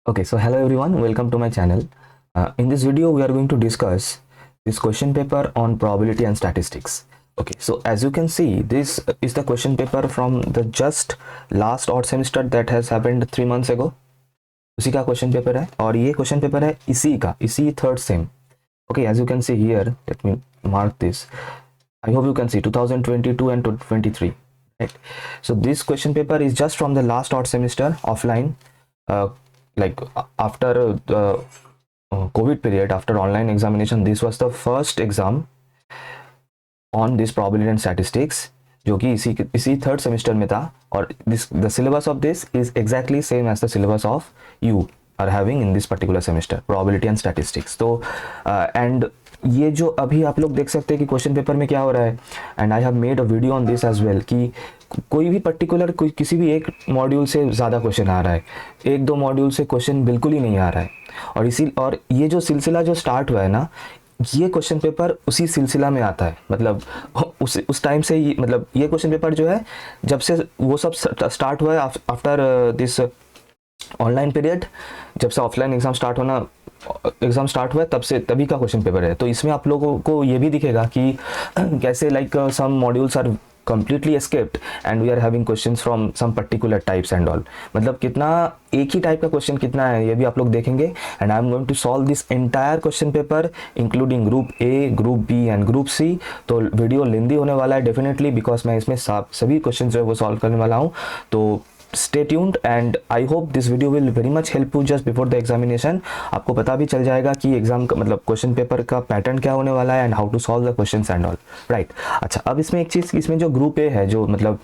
Okay, so hello everyone, welcome to my channel. In this video, we are going to discuss this question paper on probability and statistics. Okay, so as you can see, this is the question paper from the just last odd semester that has happened 3 months ago. उसी का question paper है और ये question paper है इसी third same. Okay, as you can see here, let me mark this. I hope you can see 2022 and 2023. Right. So this question paper is just from the last odd semester offline. Like after the COVID period, after online examination, this was the first exam on this probability and statistics, जो कि इसी third semester में था. और this the syllabus of this is exactly same as the syllabus of you are having in this particular semester, probability and statistics. तो and ये जो अभी आप लोग देख सकते हैं कि क्वेश्चन पेपर में क्या हो रहा है, and I have made a video on this as well, कि कोई भी पर्टिकुलर किसी भी एक मॉड्यूल से ज़्यादा क्वेश्चन आ रहा है, एक दो मॉड्यूल से क्वेश्चन बिल्कुल ही नहीं आ रहा है. और ये जो सिलसिला जो स्टार्ट हुआ है ना, ये क्वेश्चन पेपर उसी सिलसिला में आता है. मतलब उस टाइम से मतलब ये क्वेश्चन पेपर जो है, जब से वो सब स्टार्ट हुआ है आफ्टर दिस ऑनलाइन पीरियड, जब से ऑफलाइन एग्ज़ाम स्टार्ट हुआ है तभी का क्वेश्चन पेपर है. तो इसमें आप लोगों को ये भी दिखेगा कि कैसे like some modules are completely escaped and we are having questions from some particular types and all. मतलब कितना एक ही टाइप का क्वेश्चन कितना है ये भी आप लोग देखेंगे. And I am going to solve this entire question paper including group A, group B and group C. तो वीडियो लेंदी होने वाला है डेफिनेटली, बिकॉज मैं इसमें सभी क्वेश्चन जो है वो सॉल्व करने वाला हूँ. तो stay tuned and I hope this video will very much help you just before the examination. आपको पता भी चल जाएगा कि एग्जाम का मतलब क्वेश्चन पेपर का पैटर्न क्या होने वाला है and how to solve the questions and all. Right. अच्छा, अब इसमें एक चीज़, इसमें जो ग्रुप ए है, जो मतलब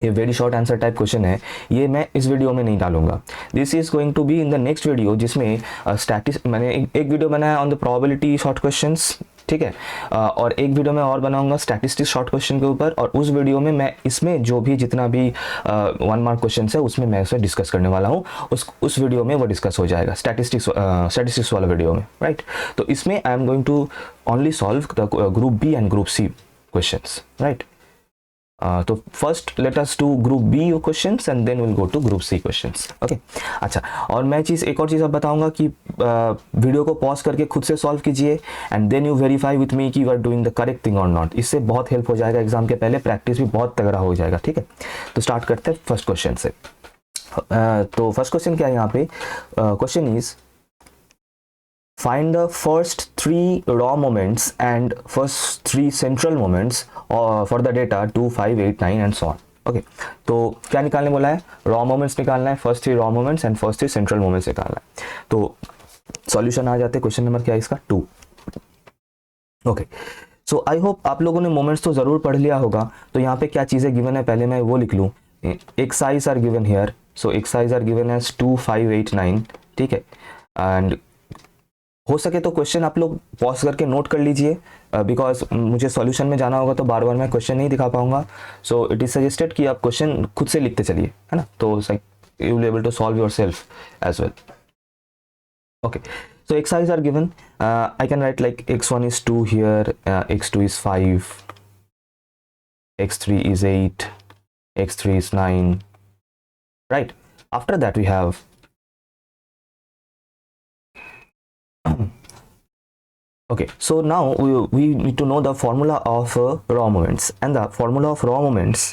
ये very short answer type question है, ये मैं इस वीडियो में नहीं डालूंगा. This is going to be in the next video, जिसमें मैंने एक वीडियो बनाया on the probability short questions, ठीक है. और एक वीडियो में और बनाऊंगा स्टैटिस्टिक्स शॉर्ट क्वेश्चन के ऊपर, और उस वीडियो में मैं इसमें जो भी जितना भी 1 मार्क क्वेश्चन है उसमें मैं उसे डिस्कस करने वाला हूँ. उस वीडियो में वो डिस्कस हो जाएगा स्टैटिस्टिक्स वाला वीडियो में. राइट. तो इसमें I am going to only solve the group B and group C questions. Right. तो first let us do group B questions and then will go to group C questions. Okay. अच्छा, और मैं एक और चीज़ अब बताऊंगा कि वीडियो को पॉज करके खुद से सॉल्व कीजिए and then you verify with me कि you are doing the correct thing और नॉट. इससे बहुत हेल्प हो जाएगा एग्जाम के पहले, प्रैक्टिस भी बहुत तगड़ा हो जाएगा. ठीक है. तो स्टार्ट करते हैं फर्स्ट क्वेश्चन से. तो फर्स्ट क्वेश्चन क्या है यहाँ पे? Question is find the first 3 raw moments and first 3 central moments for the data 2, 5, 8, 9 and so on. Okay. तो क्या निकालने बोला है? रॉ मोमेंट्स निकालना है, first 3 raw moments and first 3 central moments निकालना है. तो सॉल्यूशन आ जाते हैं. क्वेश्चन नंबर क्या है इसका? 2. ओके. सो आई होप आप लोगों ने मोमेंट्स तो ज़रूर पढ़ लिया होगा. तो यहाँ पे क्या चीज़ें गिवन है पहले मैं वो लिख लूँ. Exercise are given here. So exercise are given as 2, 5, 8, 9. ठीक है. एंड हो सके तो क्वेश्चन आप लोग पॉज करके नोट कर लीजिए, बिकॉज मुझे सॉल्यूशन में जाना होगा तो बार बार मैं क्वेश्चन नहीं दिखा पाऊंगा. सो इट इज सजेस्टेड कि आप क्वेश्चन खुद से लिखते चलिए, है ना. तो you will able to solve yourself as well. Okay. So exercise are given. I can write like x1 is 2 here, x2 is 5, x3 is 8, x3 is 9. Right. After that we have okay, so now we need to know the formula of raw moments, and the formula of raw moments,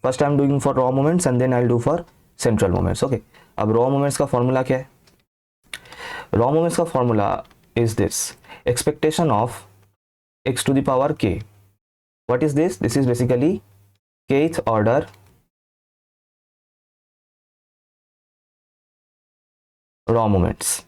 first I'm doing for raw moments and then I'll do for central moments. Okay. अब raw moments का formula क्या है? raw moments का formula is this: expectation of x to the power k. What is this? This is basically kth order raw moments.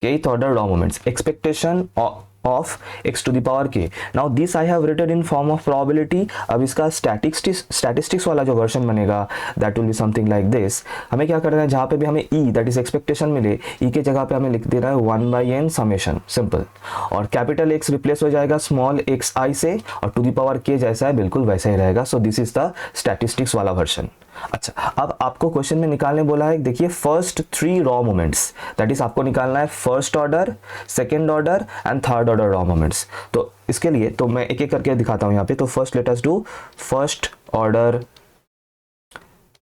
Kth order raw moments, expectation of x to the power k. Now this I have written in form of probability. अब इसका statistics वाला जो version बनेगा, that will be something like this. हमें क्या करना है, जहाँ पे भी हमें e that is expectation मिले, e के जगह पे हमें लिख देना है 1/n summation, सिंपल. और कैपिटल x रिप्लेस हो जाएगा स्मॉल xi से, और टू द पावर k जैसा है बिल्कुल वैसा ही रहेगा. सो दिस इज द स्टैटिस्टिक्स वाला वर्जन. अच्छा, अब आपको क्वेश्चन में निकालने बोला है, देखिए first 3 raw moments, that is आपको निकालना है first order, second order and third order raw moments. तो इसके लिए तो मैं एक एक करके दिखाता हूं यहाँ पे. तो first let us do first order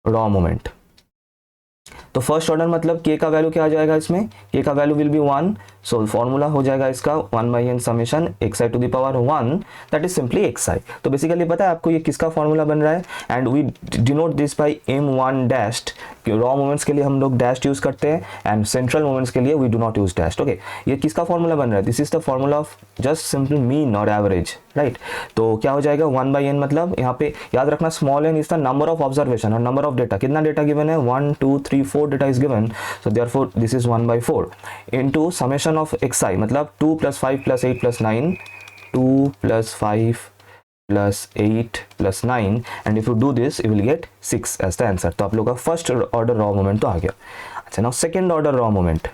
raw moment. तो फर्स्ट ऑर्डर मतलब k का वैल्यू क्या आ जाएगा इसमें, k का value will be 1, so formula हो जाएगा इसका 1/n summation xi to the power 1, that is simply xi। तो बेसिकली पता है आपको ये किसका फॉर्मूला बन रहा है, and we denote this by m1 dashed. Raw moments के लिए हम लोग डैश यूज करते हैं एंड सेंट्रल मोमेंट्स के लिए we do not use dash. Okay, ये किसका फॉर्मूला बन रहा है, this is the formula of just simple mean और एवरेज, राइट। तो क्या हो जाएगा 1/n, मतलब यहाँ पे याद रखना small n is the number of observation और नंबर ऑफ डेटा, कितना डेटा गिवन है 1 2 3 4 data is given, so therefore this is 1/4 into summation of xi, मतलब 2 + 5 + 8 + 9, 2 + 5 + 8 + 9, and if you do this you will get 6 as the answer। तो आप लोग का first order raw moment तो आ गया। अच्छा, now second order raw moment,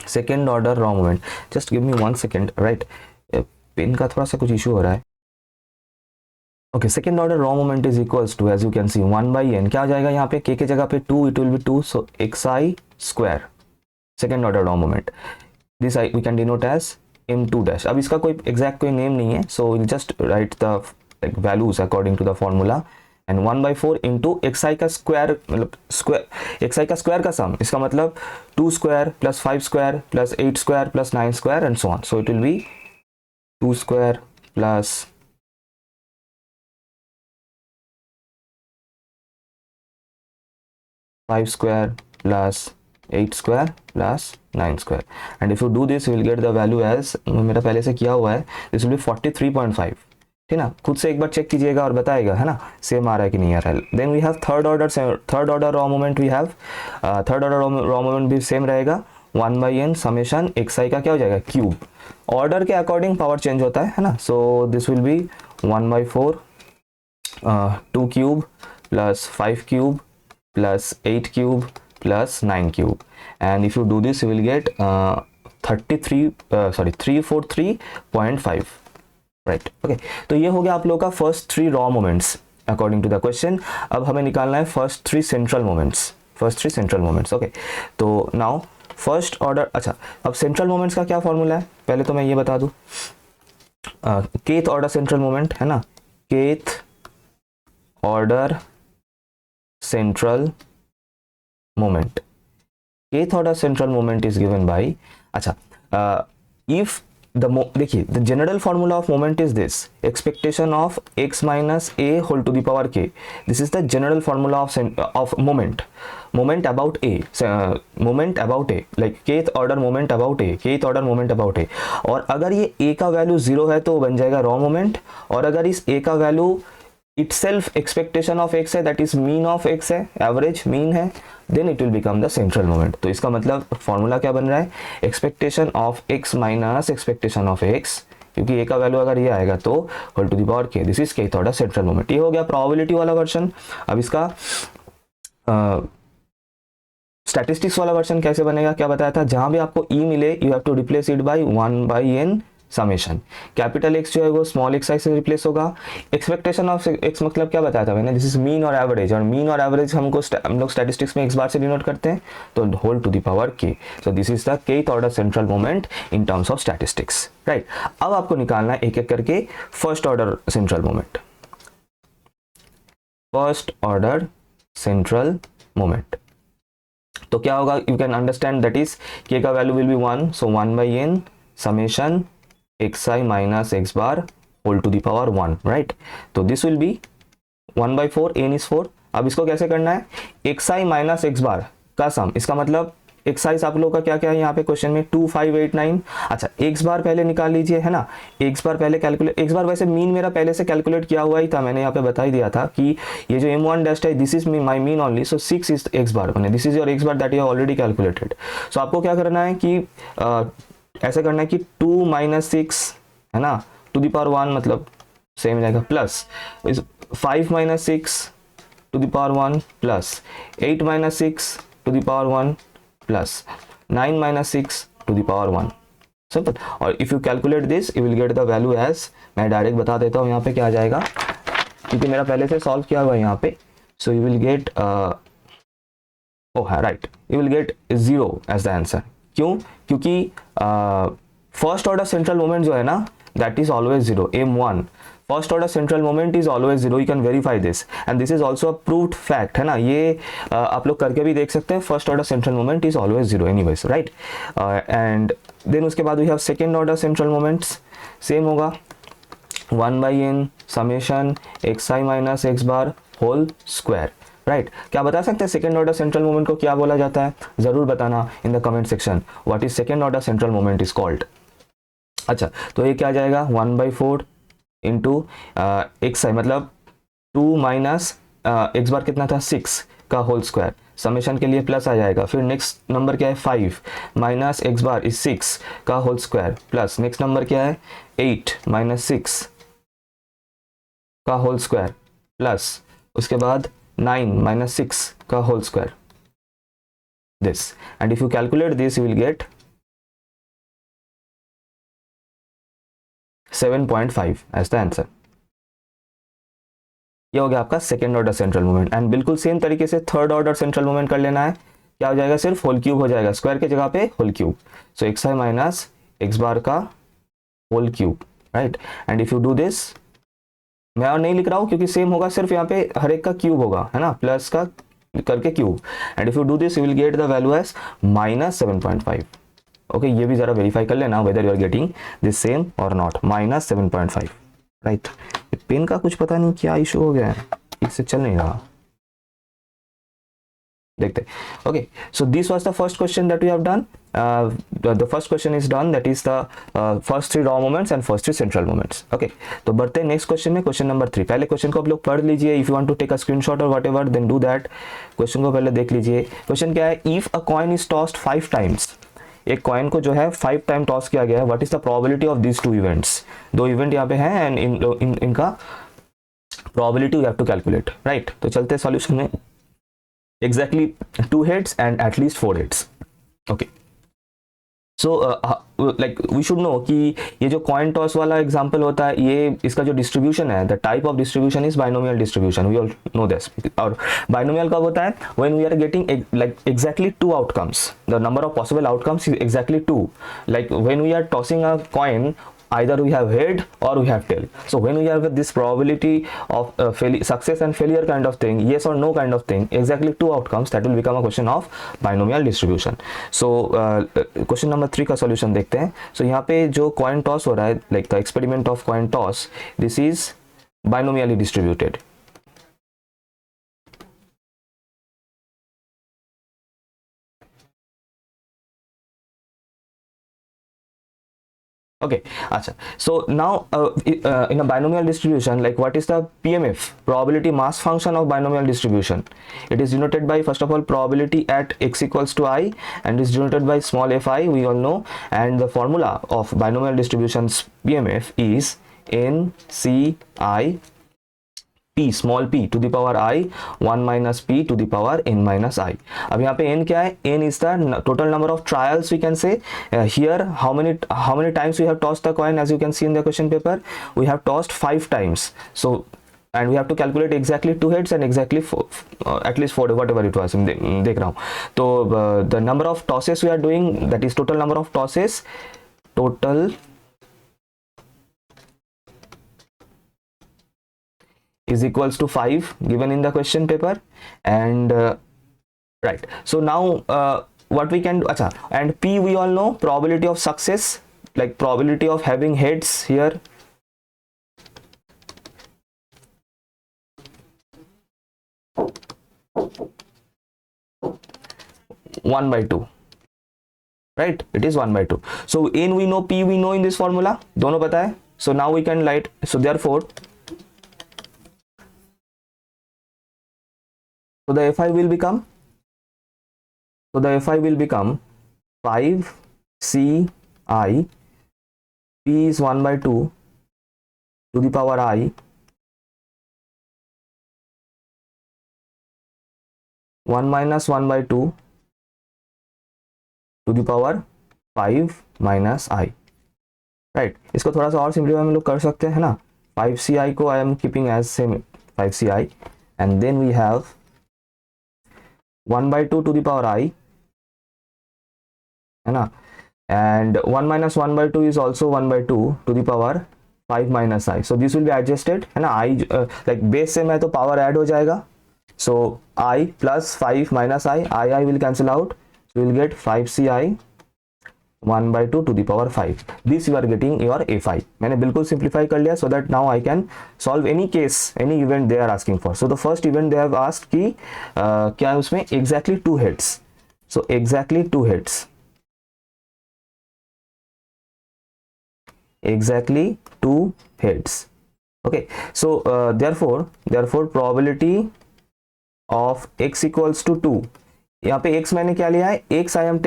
second order raw moment, just give me 1 second, right, pen का थोड़ा सा कुछ इशू हो रहा है। Okay, second order raw moment is equals to, as you can see 1/n, क्या आ जाएगा यहाँ पे k के जगह पे 2, it will be 2, so xi square, second order raw moment, this we can denote as m2 dash. अब इसका कोई एग्जैक्ट कोई नेम नहीं है, so will just write the values according to the formula, and 1/4 into xi का square, मतलब square xi का square का सम, इसका मतलब 2 square + 5 square + 8 square + 9 square and so on, so it will be 2 square + 5 square plus 8 square plus 9 square, and if you do this you will get the value as, मेरा पहले से किया हुआ है, this will be 43.5, ठीक ना, खुद से एक बार चेक कीजिएगा और बताएगा, है ना, सेम आ रहा है कि नहीं आ रहा है। Then we have third order raw moment, we have third order raw moment भी सेम रहेगा, 1/n समेशन xi का क्या हो जाएगा क्यूब, ऑर्डर के अकॉर्डिंग पावर चेंज होता है ना, so this will be 1/4 2 cube plus 5 cube plus 8 cube plus 9 cube, and if you do this you will get 343.5, right। okay, तो ये हो गया आप लोग का first 3 raw moments according to the question. अब हमें निकालना है फर्स्ट 3 सेंट्रल मोमेंट्स, ओके। तो नाउ फर्स्ट ऑर्डर, अच्छा, अब सेंट्रल मोमेंट्स का क्या फॉर्मूला है, पहले तो मैं ये बता दूं, केथ ऑर्डर सेंट्रल मोमेंट है ना, kth order central moment, kth order central moment is given by, अच्छा, if the देखिए the general formula of moment is this, expectation of x minus a whole to the power k, this is the general formula of moment about a, like kth order moment about a, और अगर ये a का value 0 है तो बन जाएगा raw moment, और अगर इस a का value itself expectation of x है, that is mean of x है, average mean है, then it will become the central moment। तो इसका मतलब फॉर्मूला क्या बन रहा है, expectation of x minus expectation of x, क्योंकि a का वैल्यू अगर ये आएगा तो whole to the power k, this is kth order central moment. ये हो गया प्रोबेबिलिटी वाला वर्जन। अब इसका स्टैटिस्टिक्स वाला वर्जन कैसे बनेगा, क्या बताया था, जहां भी आपको e मिले you have to replace it by 1/n summation, capital x जो है वो स्मॉल xi से रिप्लेस होगा, एक्सपेक्टेशन ऑफ x मतलब क्या बताया था मैंने, दिस इज मीन और एवरेज, और मीन और एवरेज हम लोग स्टैटिस्टिक्स में x बार से डिनोट करते हैं, तो whole to the power k, so this is the kth order central moment in terms of statistics, right. अब आपको निकालना है एक एक करके first order central moment, first order central moment. तो क्या होगा, you can understand, that is k का value will be 1, so 1/n summation xi minus x bar whole to the power 1, right। तो this will be 1/4, n is 4। अब इसको कैसे करना है, xi minus x bar का सम, इसका मतलब एक्सरसाइज आप लोगों का क्या क्या है यहाँ पे क्वेश्चन में 2 5 8 9। अच्छा, एक्स बार पहले निकाल लीजिए, है ना, एक्स बार पहले कैलकुलेट, एक्स बार वैसे मीन मेरा पहले से कैलकुलेट किया हुआ ही था, मैंने यहाँ पे बता ही दिया था कि ये जो m1 डैश है this is my mean only, so 6 is x bar, मैंने this is your x bar that you already calculated. So आपको क्या करना है कि ऐसा करना है कि 2 - 6 है ना टू द पावर 1, मतलब सेम रहेगा, plus 5 - 6 to the power 1 plus 8 - 6 to the power 1 plus 9 - 6 to the power 1, simple. और if you calculate this you will get the value as, मैं डायरेक्ट बता देता हूँ यहाँ पे क्या आ जाएगा, क्योंकि मेरा पहले से सॉल्व किया हुआ है यहाँ पे। So you will get right, you will get 0 as the answer. क्यों? क्योंकि फर्स्ट ऑर्डर सेंट्रल मोमेंट जो है ना that is always 0, m1। First order central moment is always zero, you can verify this and this is also a proved fact, है ना, ये आप लोग करके भी देख सकते हैं, first order central moment is always zero anyways, right. And then उसके बाद we have second order central moments, same होगा 1/n summation xi minus x bar whole square, right. क्या बता सकते हैं सेकेंड ऑर्डर सेंट्रल मोमेंट को क्या बोला जाता है, जरूर बताना in the comment section, what is second order central moment is called. अच्छा, तो ये क्या आ जाएगा 1/4 इंटू एक्स आई, मतलब 2 माइनस एक्स बार कितना था 6 का होल स्क्वायर, समेशन के लिए प्लस आ जाएगा, फिर नेक्स्ट नंबर क्या है 5 माइनस एक्स बार इज 6 का whole square, plus next number क्या है 8 माइनस 6 का होल स्क्वायर, प्लस उसके बाद 9 माइनस 6 का whole square, this, and if you calculate this you will get 7.5 as the answer. ये हो गया आपका second order central moment. And बिल्कुल सेम तरीके से थर्ड ऑर्डर सेंट्रल मोमेंट कर लेना है, क्या हो जाएगा, सिर्फ होल क्यूब हो जाएगा, स्क्वायर के जगह पे whole cube, so x I minus x bar का whole cube, right. And if you do this, मैं और नहीं लिख रहा हूँ क्योंकि सेम होगा, सिर्फ यहाँ पे हर एक का क्यूब होगा, है ना, प्लस का करके cube, and if you do this you will get the value as minus 7.5। Okay, ये भी जरा वेरीफाई कर लेना whether you are getting this same or not, minus 7.5, right. Pen का कुछ पता नहीं क्या इशू हो गया है, इससे चल नहीं रहा, देखते। Okay, so this was the first question that we have done, the first question is done, that is the first three raw moments and first three central moments। okay, तो बढ़ते हैं नेक्स्ट क्वेश्चन में, question number 3। पहले question को आप लोग पढ़ लीजिए, if you want to take a screenshot और whatever then do that, question को पहले देख लीजिए। क्वेश्चन क्या है, if a coin is tossed 5 times, एक कॉइन को जो है 5 टाइम टॉस किया गया है, what is the probability of this two events, दो इवेंट यहाँ पे हैं एंड इनका probability you have to calculate, right. तो चलते हैं सॉल्यूशन में, exactly 2 heads and at least 4 heads. Okay, so like we should know कि ये जो कॉइन टॉस वाला एग्जांपल होता है, ये इसका जो डिस्ट्रीब्यूशन है, the type of distribution is binomial distribution, we all know this. और बाइनोमियल कब होता है, when we are getting like exactly 2 outcomes, the number of possible outcomes is exactly 2, like when we are tossing a coin, either we have head or we have tail, so when we have this probability of success and failure kind of thing, yes or no kind of thing, exactly 2 outcomes, that will become a question of binomial distribution। so question number 3 का solution देखते हैं। so यहाँ पे जो coin toss हो रहा है, like the experiment of coin toss, this is binomially distributed। okay, acha, so now in a binomial distribution, like what is the PMF, probability mass function of binomial distribution, it is denoted by first of all probability at x equals to I and is denoted by small fi, we all know, and the formula of binomial distribution's PMF is NCI p small p to the power I 1 minus p to the power n minus I। अब यहाँ पे n क्या है, n is the total number of trials, we can say here how many times we have tossed the coin, as you can see in the question paper, we have tossed 5 times, so and we have to calculate exactly 2 heads and exactly 4, at least 4, whatever it was, देख रहा हूँ। तो the number of tosses we are doing, that is total number of tosses, total is equals to 5 given in the question paper, and right, so now what we can do, acha, and p we all know, probability of success, like probability of having heads here, one by 2, right, it is 1 by 2, so n we know, p we know in this formula, दोनों पता है, so now we can write, so therefore so the fi will become, 5 c I, p is 1 by 2 to the power I 1 minus 1 by 2 to the power 5 minus I, right। इसको थोड़ा सा और simplify हम लोग कर सकते हैं ना, 5ci को I am keeping as same 5ci, and then we have 1 by 2 to the power I, है ना, and 1 minus 1 by 2 is also 1 by 2 to the power 5 minus I, so this will be adjusted, है ना, I like base से मैं तो power add हो जाएगा, so I plus 5 minus I, I will cancel out, so you will get 5ci 1 by 2 to the power 5. This you are getting your A5. मैंने बिल्कुल simplify कर लिया, so that now I can solve any case, any event they are asking for. So the first event they have asked कि क्या है उसमें exactly 2 heads. So exactly 2 heads. Exactly 2 heads. Okay. So therefore probability of x equals to 2. यहाँ पे x मैंने क्या लिया है, x I have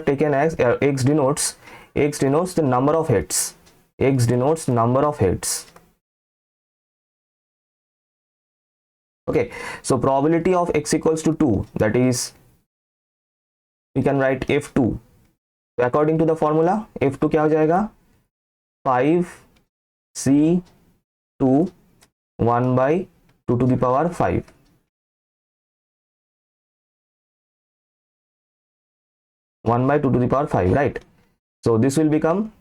taken as x denotes the number of heads. X denotes number of heads. Okay, so probability of x equals to 2, that is we can write f2. So according to the formula f2 क्या हो जाएगा, 5c2 1 by 2 to the power 5. One by 2 to the power 5, right? So this will become,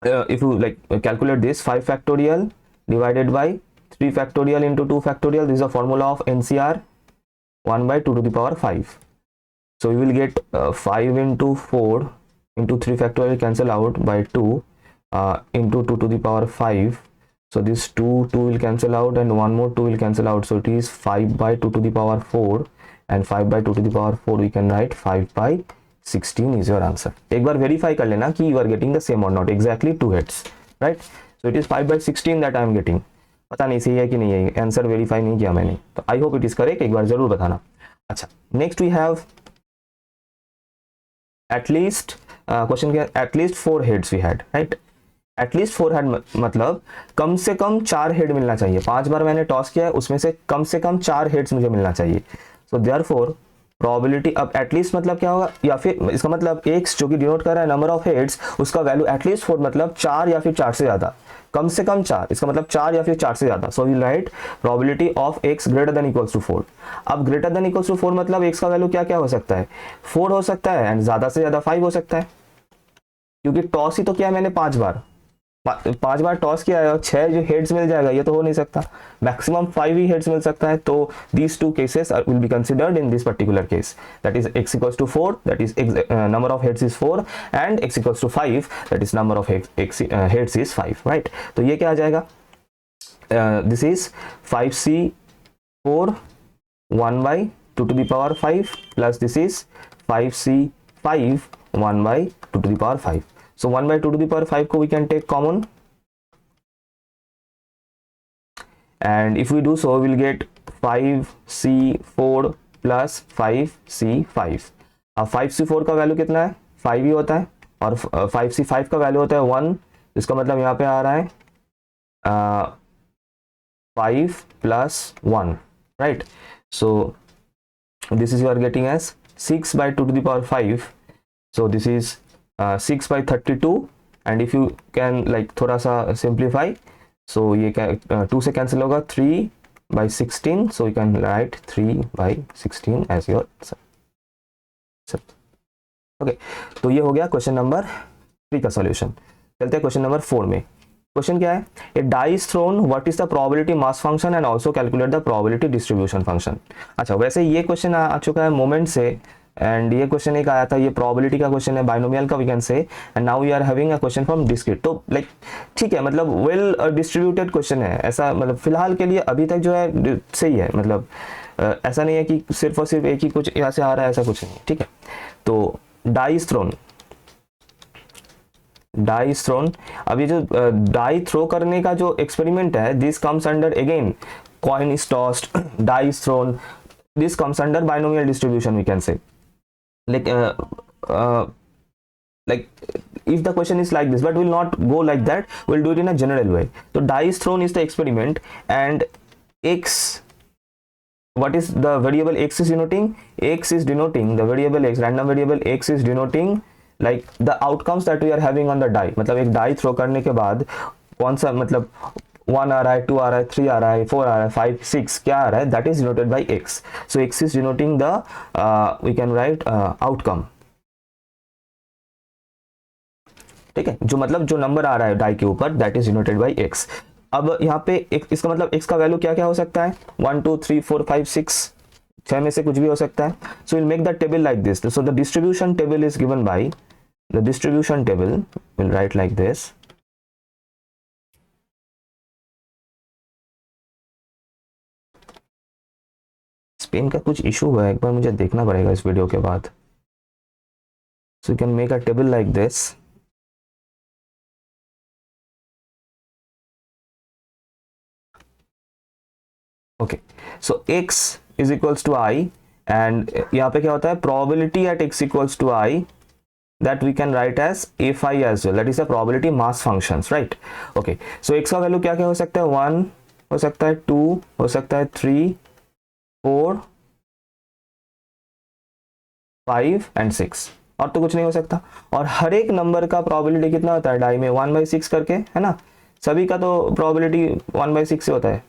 if you like calculate this, 5 factorial divided by 3 factorial into 2 factorial. This is a formula of NCR, 1 by 2 to the power 5. So you will get 5 into 4 into 3 factorial cancel out by 2 into 2 to the power 5. So this 2 will cancel out and one more 2 will cancel out. So it is 5 by 2 to the power 4, and 5 by 2 to the power 4 we can write 5 by 16 is your answer. एक बार verify कर लेना कि you are getting the same or not. Exactly 2 heads, right? So it is 5 by 16 that I am getting. पता नहीं सही है कि नहीं है, आंसर वेरीफाई नहीं किया मैंने, तो I hope it is correct, एक बार जरूर बताना. अच्छा, next we have at least question के at least 4 heads we had, right? At least 4 head मतलब कम से कम 4 हेड मिलना चाहिए. 5 बार मैंने टॉस किया है, उसमें से कम 4 हेड्स मुझे मिलना चाहिए. सो देयरफॉर प्रोबेबिलिटी, अब एटलीस्ट मतलब क्या होगा, या फिर इसका मतलब x जो कि डिनोट कर रहा है नंबर ऑफ हेड्स, उसका वैल्यू एटलीस्ट 4 मतलब 4 या फिर 4 से ज्यादा, कम से कम 4, इसका मतलब 4 या फिर 4 से ज्यादा. So will write probability of x greater than equals to 4. अब ग्रेटर देन इक्वल्स टू 4 मतलब x का वैल्यू क्या क्या हो सकता है, 4 हो सकता है, एंड ज्यादा से ज्यादा 5 हो सकता है, क्योंकि टॉस ही तो किया है मैंने 5 बार टॉस किया है और 6 जो हेड्स मिल जाएगा, ये तो हो नहीं सकता. मैक्सिमम 5 ही हेड्स मिल सकता है. तो these 2 cases will be considered in this particular case, that is x equals to 4, that is number of heads is 4, and x equals to 5, that is number of heads is 5, right? तो ये क्या आ जाएगा, this is 5c4 1 by 2 to the power 5 plus this is 5c5 1 by 2 to the power 5. So 1 by 2 to the power 5 को we can take common, and if we do so we will get 5c4 plus 5c5. अब 5c4 का value कितना है, 5 ही होता है, और 5c5 का value होता है 1. इसका मतलब यहाँ पे आ रहा है 5 plus 1, right? So this is you are getting as 6 by 2 to the power 5. So this is 6 by 32, and if you can like थोड़ा सा simplify, so ये 2 से cancel होगा, 3 by 16, so you can write 3 by 16 as your answer. Okay, तो ये हो गया question number 3 का सॉल्यूशन. चलते हैं क्वेश्चन नंबर 4 में. क्वेश्चन क्या है, a die is thrown, what is the probability mass function and also calculate the probability distribution function. अच्छा, वैसे ये क्वेश्चन आ चुका है मोमेंट से, एंड ये क्वेश्चन एक आया था, ये प्रोबेबिलिटी का क्वेश्चन है, बाइनोमियल का we can say, and now we are having a question from discrete. तो लाइक ठीक है, मतलब वेल डिस्ट्रीब्यूटेड क्वेश्चन है, ऐसा मतलब फिलहाल के लिए अभी तक जो है सही है, मतलब ऐसा नहीं है कि सिर्फ और सिर्फ एक ही कुछ यहाँ से आ रहा है, ऐसा कुछ नहीं. ठीक है, तो डाई इज थ्रोन. अब ये जो डाई थ्रो करने का जो एक्सपेरिमेंट है, this comes under again coin is tossed, die is thrown, this comes under binomial distribution we can say. like if the question is like this, but we'll not go like that, we'll do it in a general way. So die is thrown is the experiment, and x, what is the variable x is denoting, x is denoting the variable x, random variable x is denoting like the outcomes that we are having on the die. मतलब एक die throw करने के बाद कौन सा, मतलब 1 आ रहा है, 2 आ रहा है, 3 आ रहा है, 4 आ रहा है, 5 6 क्या आ रहा है, that is denoted by x. So x is denoting the we can write outcome. ठीक है, जो मतलब जो नंबर आ रहा है डाई के ऊपर that is denoted by x। अब यहाँ पे एक इसका मतलब x का वैल्यू क्या क्या हो सकता है, 1 2 3 4 5 6, 6 में से कुछ भी हो सकता है। So will make the table like this. So the distribution table is given by the distribution table will write like this. Spain का कुछ इशू हुआ है, एक बार मुझे देखना पड़ेगा इस वीडियो के बाद। So you can make a table like this. Okay, so x is equals to i and यहाँ पे क्या होता है, probability at x equals to i that we can write as a phi as well, that is the probability mass functions, right? Okay, so x का value क्या क्या हो सकता है, 1 हो सकता है, 2 हो सकता है, 3 4 5 एंड 6, और तो कुछ नहीं हो सकता। और हर एक नंबर का probability कितना होता है डाई में, 1/6 करके, है ना। सभी का तो probability 1/6 से होता है,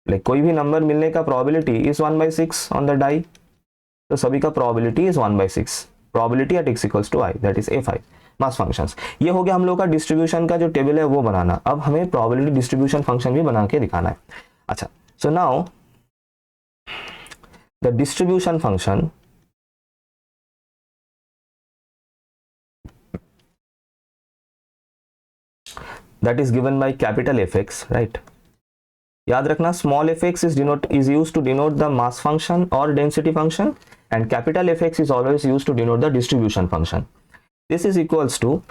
लाइक कोई भी नंबर मिलने का probability is 1/6 on the die, तो सभी का probability is 1/6। probability at x equals to i, that is a5 mass functions. ये हो गया हम लोग का डिस्ट्रीब्यूशन का जो टेबल है वो बनाना। अब हमें probability डिस्ट्रीब्यूशन फंक्शन भी बना के दिखाना है। अच्छा, so now the distribution function that is given by capital Fx, right? याद रखना, small fx is used to denote the mass function or density function, and capital Fx is always used to denote the distribution function. This is equals to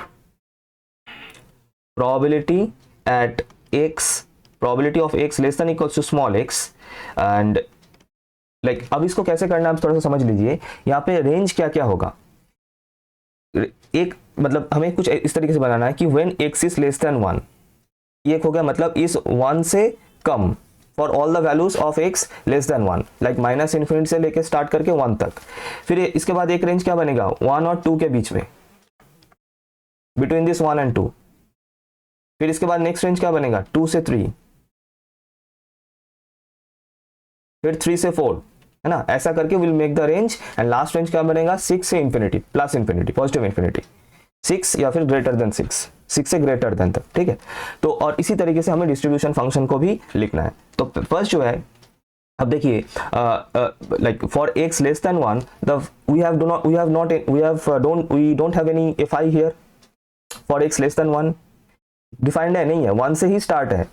probability at x, probability of x less than equals to small x, and like अब इसको कैसे करना है आप थोड़ा सा समझ लीजिए। यहाँ पे रेंज क्या क्या होगा, एक मतलब हमें कुछ इस तरीके से बनाना है कि when x is less than 1, ये एक हो गया, मतलब इस 1 से come for all the values of x less than 1, like minus infinity से लेके स्टार्ट करके 1 तक। फिर इसके बाद एक रेंज क्या बनेगा, 1 और 2 के बीच में, बिटवीन दिस 1 एंड 2। फिर इसके बाद नेक्स्ट रेंज क्या बनेगा, 2 से 3, फिर 3 से 4, है ना। ऐसा करके will make the range, and last range क्या बनेगा, 6 से infinity, plus infinity, positive infinity, 6 या फिर ग्रेटर देन 6 से ग्रेटर देन तक, ठीक है। तो और इसी तरीके से हमें डिस्ट्रीब्यूशन फंक्शन को भी लिखना है। तो फर्स्ट जो है, अब देखिए, like for x less than 1 the we don't have any fi here. For x less than 1 defined है, नहीं है, 1 से ही स्टार्ट है।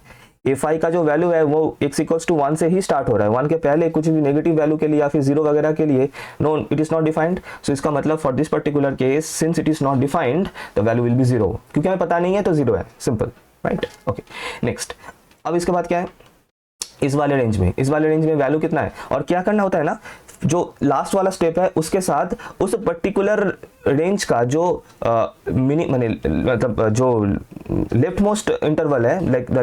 fi का जो वैल्यू है वो x इक्वल्स टू 1 से ही स्टार्ट हो रहा है, 1 के पहले कुछ भी नेगेटिव वैल्यू के लिए या फिर 0 वगैरह के लिए no, it is not defined. So इसका मतलब for this particular case since it is not defined the value will be 0, क्योंकि हमें पता नहीं है तो 0 है, सिंपल, राइट। ओके, नेक्स्ट, अब इसके बाद क्या है, इस वाले रेंज में वैल्यू कितना है, और क्या करना होता है ना, जो लास्ट वाला स्टेप है उसके साथ उस पर्टिकुलर रेंज का जो मिनी मतलब जो लेफ्ट मोस्ट इंटरवल है, like the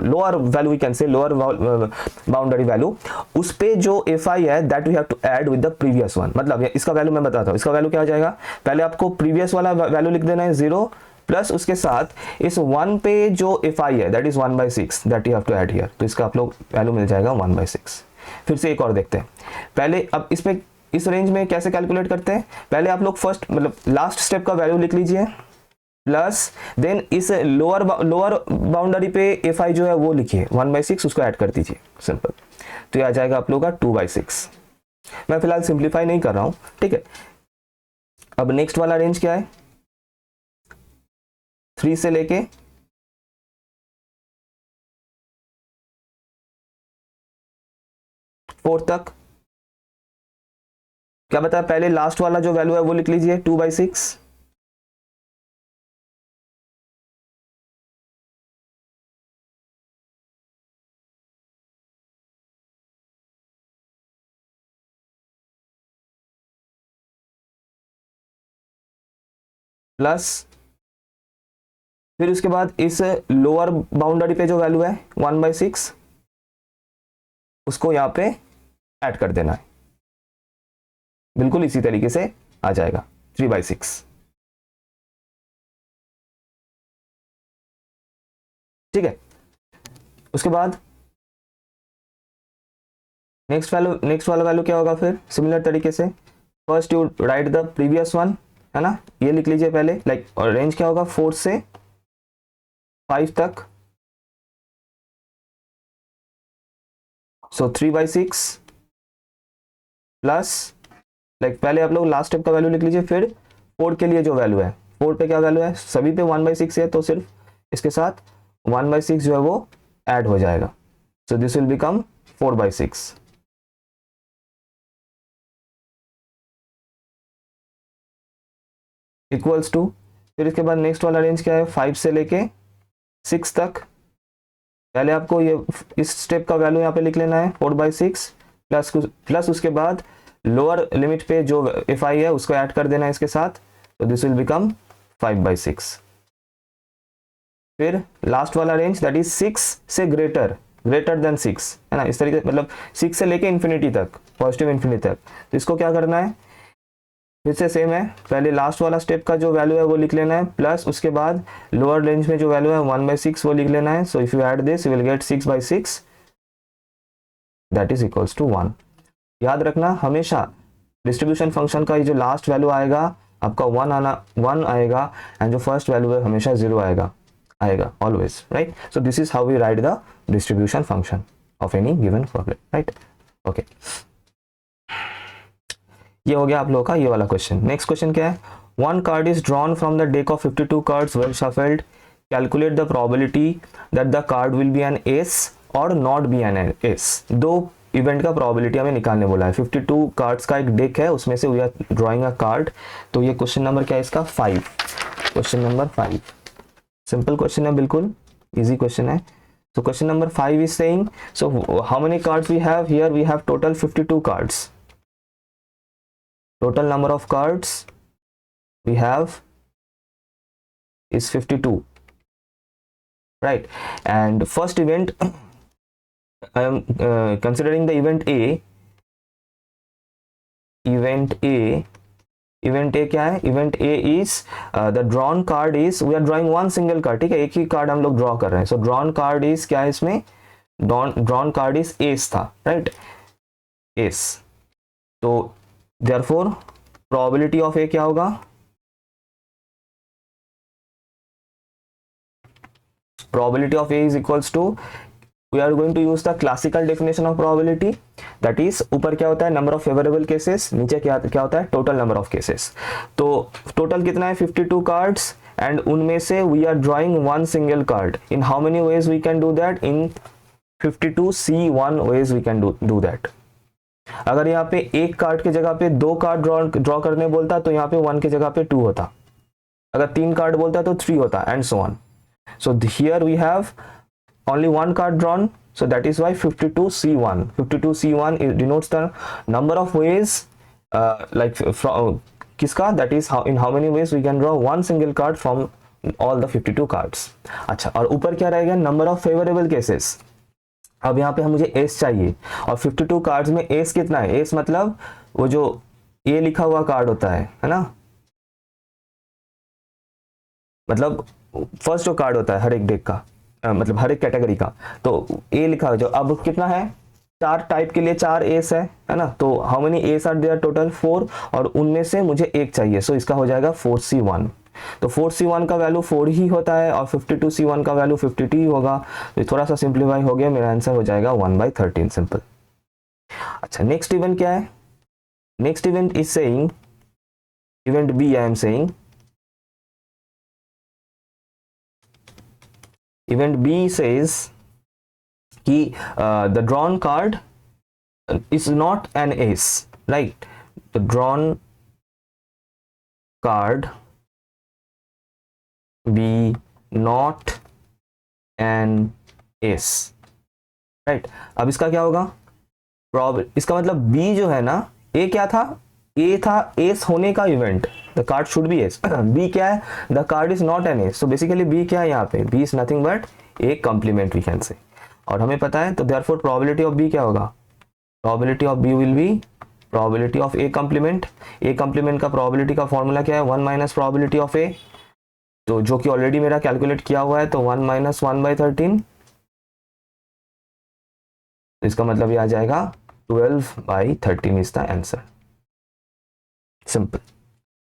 lower value we can say lower boundary value, उस पे जो fi है that we have to add with the previous one. मतलब इसका वैल्यू मैं बताता हूँ, इसका वैल्यू क्या आ जाएगा, पहले आपको प्रीवियस वाला वैल्यू लिख देना है 0, प्लस उसके साथ इस 1 पे जो fi है that is 1/6 that you have to add here, तो इसका आप लोग वैल्यू मिल जाएगा 1/6। फिर से एक और देखते हैं, पहले अब इसमें इस रेंज में कैसे कैलकुलेट करते हैं, पहले आप लोग फर्स्ट मतलब लास्ट स्टेप का वैल्यू लिख लीजिए, प्लस देन इस लोअर बाउंड्री पे fi जो है वो लिखिए 1/6, उसको ऐड कर दीजिए, सिंपल। तो ये आ जाएगा आप लोग का 2/6। मैं फिलहाल सिंप्लीफाई नहीं कर रहा हूं, ठीक है। अब नेक्स्ट वाला रेंज क्या है, 3 से लेके 4 तक, क्या बताया, पहले लास्ट वाला जो वैल्यू है वो लिख लीजिए 2/6, प्लस फिर उसके बाद इस लोअर बाउंड्री पे जो वैल्यू है 1/6 उसको यहाँ पे ऐड कर देना है, बिल्कुल इसी तरीके से आ जाएगा 3/6, ठीक है। उसके बाद नेक्स्ट वाला वैल्यू क्या होगा, फिर सिमिलर तरीके से first you right the previous one है ना, ये लिख लीजिए पहले, लाइक और रेंज क्या होगा 4 से 5 तक, सो 3/6 प्लस, लाइक पहले आप लोग लास्ट स्टेप का वैल्यू लिख लीजिए, फिर 4 के लिए जो वैल्यू है, 4 पे क्या वैल्यू है, सभी पे 1/6 है, तो सिर्फ इसके साथ 1/6 जो है वो ऐड हो जाएगा, so this will become 4/6 equals to, फिर इसके बाद नेक्स्ट वाला रेंज क्या है 5 से लेके 6 तक, पहले आपको ये इस स्टेप का वैल्यू यहाँ पे लिख लेना है 4/6 प्लस उसके बाद लोअर लिमिट पे जो एफ आई है उसको ऐड कर देना है इसके साथ, तो दिस विल बिकम 5/6, फिर लास्ट वाला रेंज दैट इज 6 से ग्रेटर देन 6, है ना, इस तरीके मतलब 6 से लेके इन्फिनिटी तक, पॉजिटिव इन्फिनिटी तक, तो इसको क्या करना है, फिर से सेम है, पहले लास्ट वाला स्टेप का जो वैल्यू है वो लिख लेना है, प्लस उसके बाद लोअर रेंज में जो वैल्यू है 1/6 वो लिख लेना है, so if you add this you will get 6/6 that is equals to 1। याद रखना हमेशा डिस्ट्रीब्यूशन फंक्शन का ये जो लास्ट वैल्यू आएगा आपका 1 आएगा, एंड जो फर्स्ट वैल्यू है हमेशा 0 आएगा always, right, so this is how we write the distribution function of any given problem, right, okay. ये हो गया आप लोगों का ये वाला क्वेश्चन। नेक्स्ट क्वेश्चन क्या है, one card is drawn from the deck of 52 cards well shuffled, calculate the probability that the card will be an ace or not be an ace. दो इवेंट का प्रोबेबिलिटी हमें निकालने बोला है, 52 cards का एक डेक है, उसमें से we are drawing a card, तो ये क्वेश्चन नंबर क्या है इसका 5, क्वेश्चन नंबर 5, सिंपल क्वेश्चन है, बिल्कुल इजी क्वेश्चन है। So question number 5 is saying, so how many cards we have here? We have total 52 cards. Total number of cards we have is 52, right? And first event, I am considering the event A. Event A क्या है, event A is the drawn card is, we are drawing one single card, ठीक है, एक ही card हम लोग draw कर रहे हैं, so drawn card is क्या है इसमें, drawn card is ace था, right, ace, तो therefore probability of A क्या होगा, probability of A is equals to, we are going to use the classical definition of probability, that is ऊपर क्या होता है number of favorable cases, नीचे क्या होता है total number of cases, तो total कितना है 52 cards, and उनमें से we are drawing one single card, in how many ways we can do that, in 52C1 ways we can do that। अगर यहाँ पे एक कार्ड की जगह पे दो कार्ड ड्रॉ करने बोलता तो यहाँ पे 1 की जगह पे 2 होता, अगर 3 कार्ड बोलता तो 3 होता, and so on. So here we have only one card drawn, so that is why 52C1 denotes the number of ways, like from किसका, that is how in how many ways we can draw one single card from all the 52 cards। अच्छा, और ऊपर क्या रहेगा, number of favorable cases। अब यहाँ पे हम मुझे एस चाहिए, और 52 कार्ड्स में एस कितना है, एस मतलब वो जो ए लिखा हुआ कार्ड होता है ना, मतलब फर्स्ट जो कार्ड होता है हर एक डेक का, मतलब हर एक कैटेगरी का, तो ए लिखा है जो, अब कितना है, 4 टाइप के लिए 4 एस है ना, तो how many ace are there, total 4, और उनमें से मुझे एक चाहिए, सो इसका हो जाएगा 4C1, तो 4C1 का वैल्यू 4 ही होता है, और 52C1 का वैल्यू 52 ही होगा, तो थोड़ा सा सिंप्लीफाई हो गया, मेरा आंसर हो जाएगा 1/13 सिंपल। अच्छा, नेक्स्ट इवेंट क्या है, next event is saying, event B I am saying, event B says कि the drawn card is not an ace, right, the drawn card be not an ace, right। अब इसका क्या होगा, इसका मतलब B जो है ना, A क्या था, A था एस होने का event, the card should be ace, B क्या है, the card is not an ace, so basically B क्या है यहाँ पे, B is nothing but A complement we can say, और हमें पता है, तो देयरफॉर प्रोबेबिलिटी ऑफ बी क्या होगा, probability of B will be probability of A complement, A complement का प्रोबेबिलिटी का फॉर्मूला क्या है, 1 माइनस प्रोबेबिलिटी ऑफ ए, तो जो कि ऑलरेडी मेरा कैलकुलेट किया हुआ है, तो 1 माइनस 1/13, इसका मतलब ये आ जाएगा 12/13 is the answer, simple.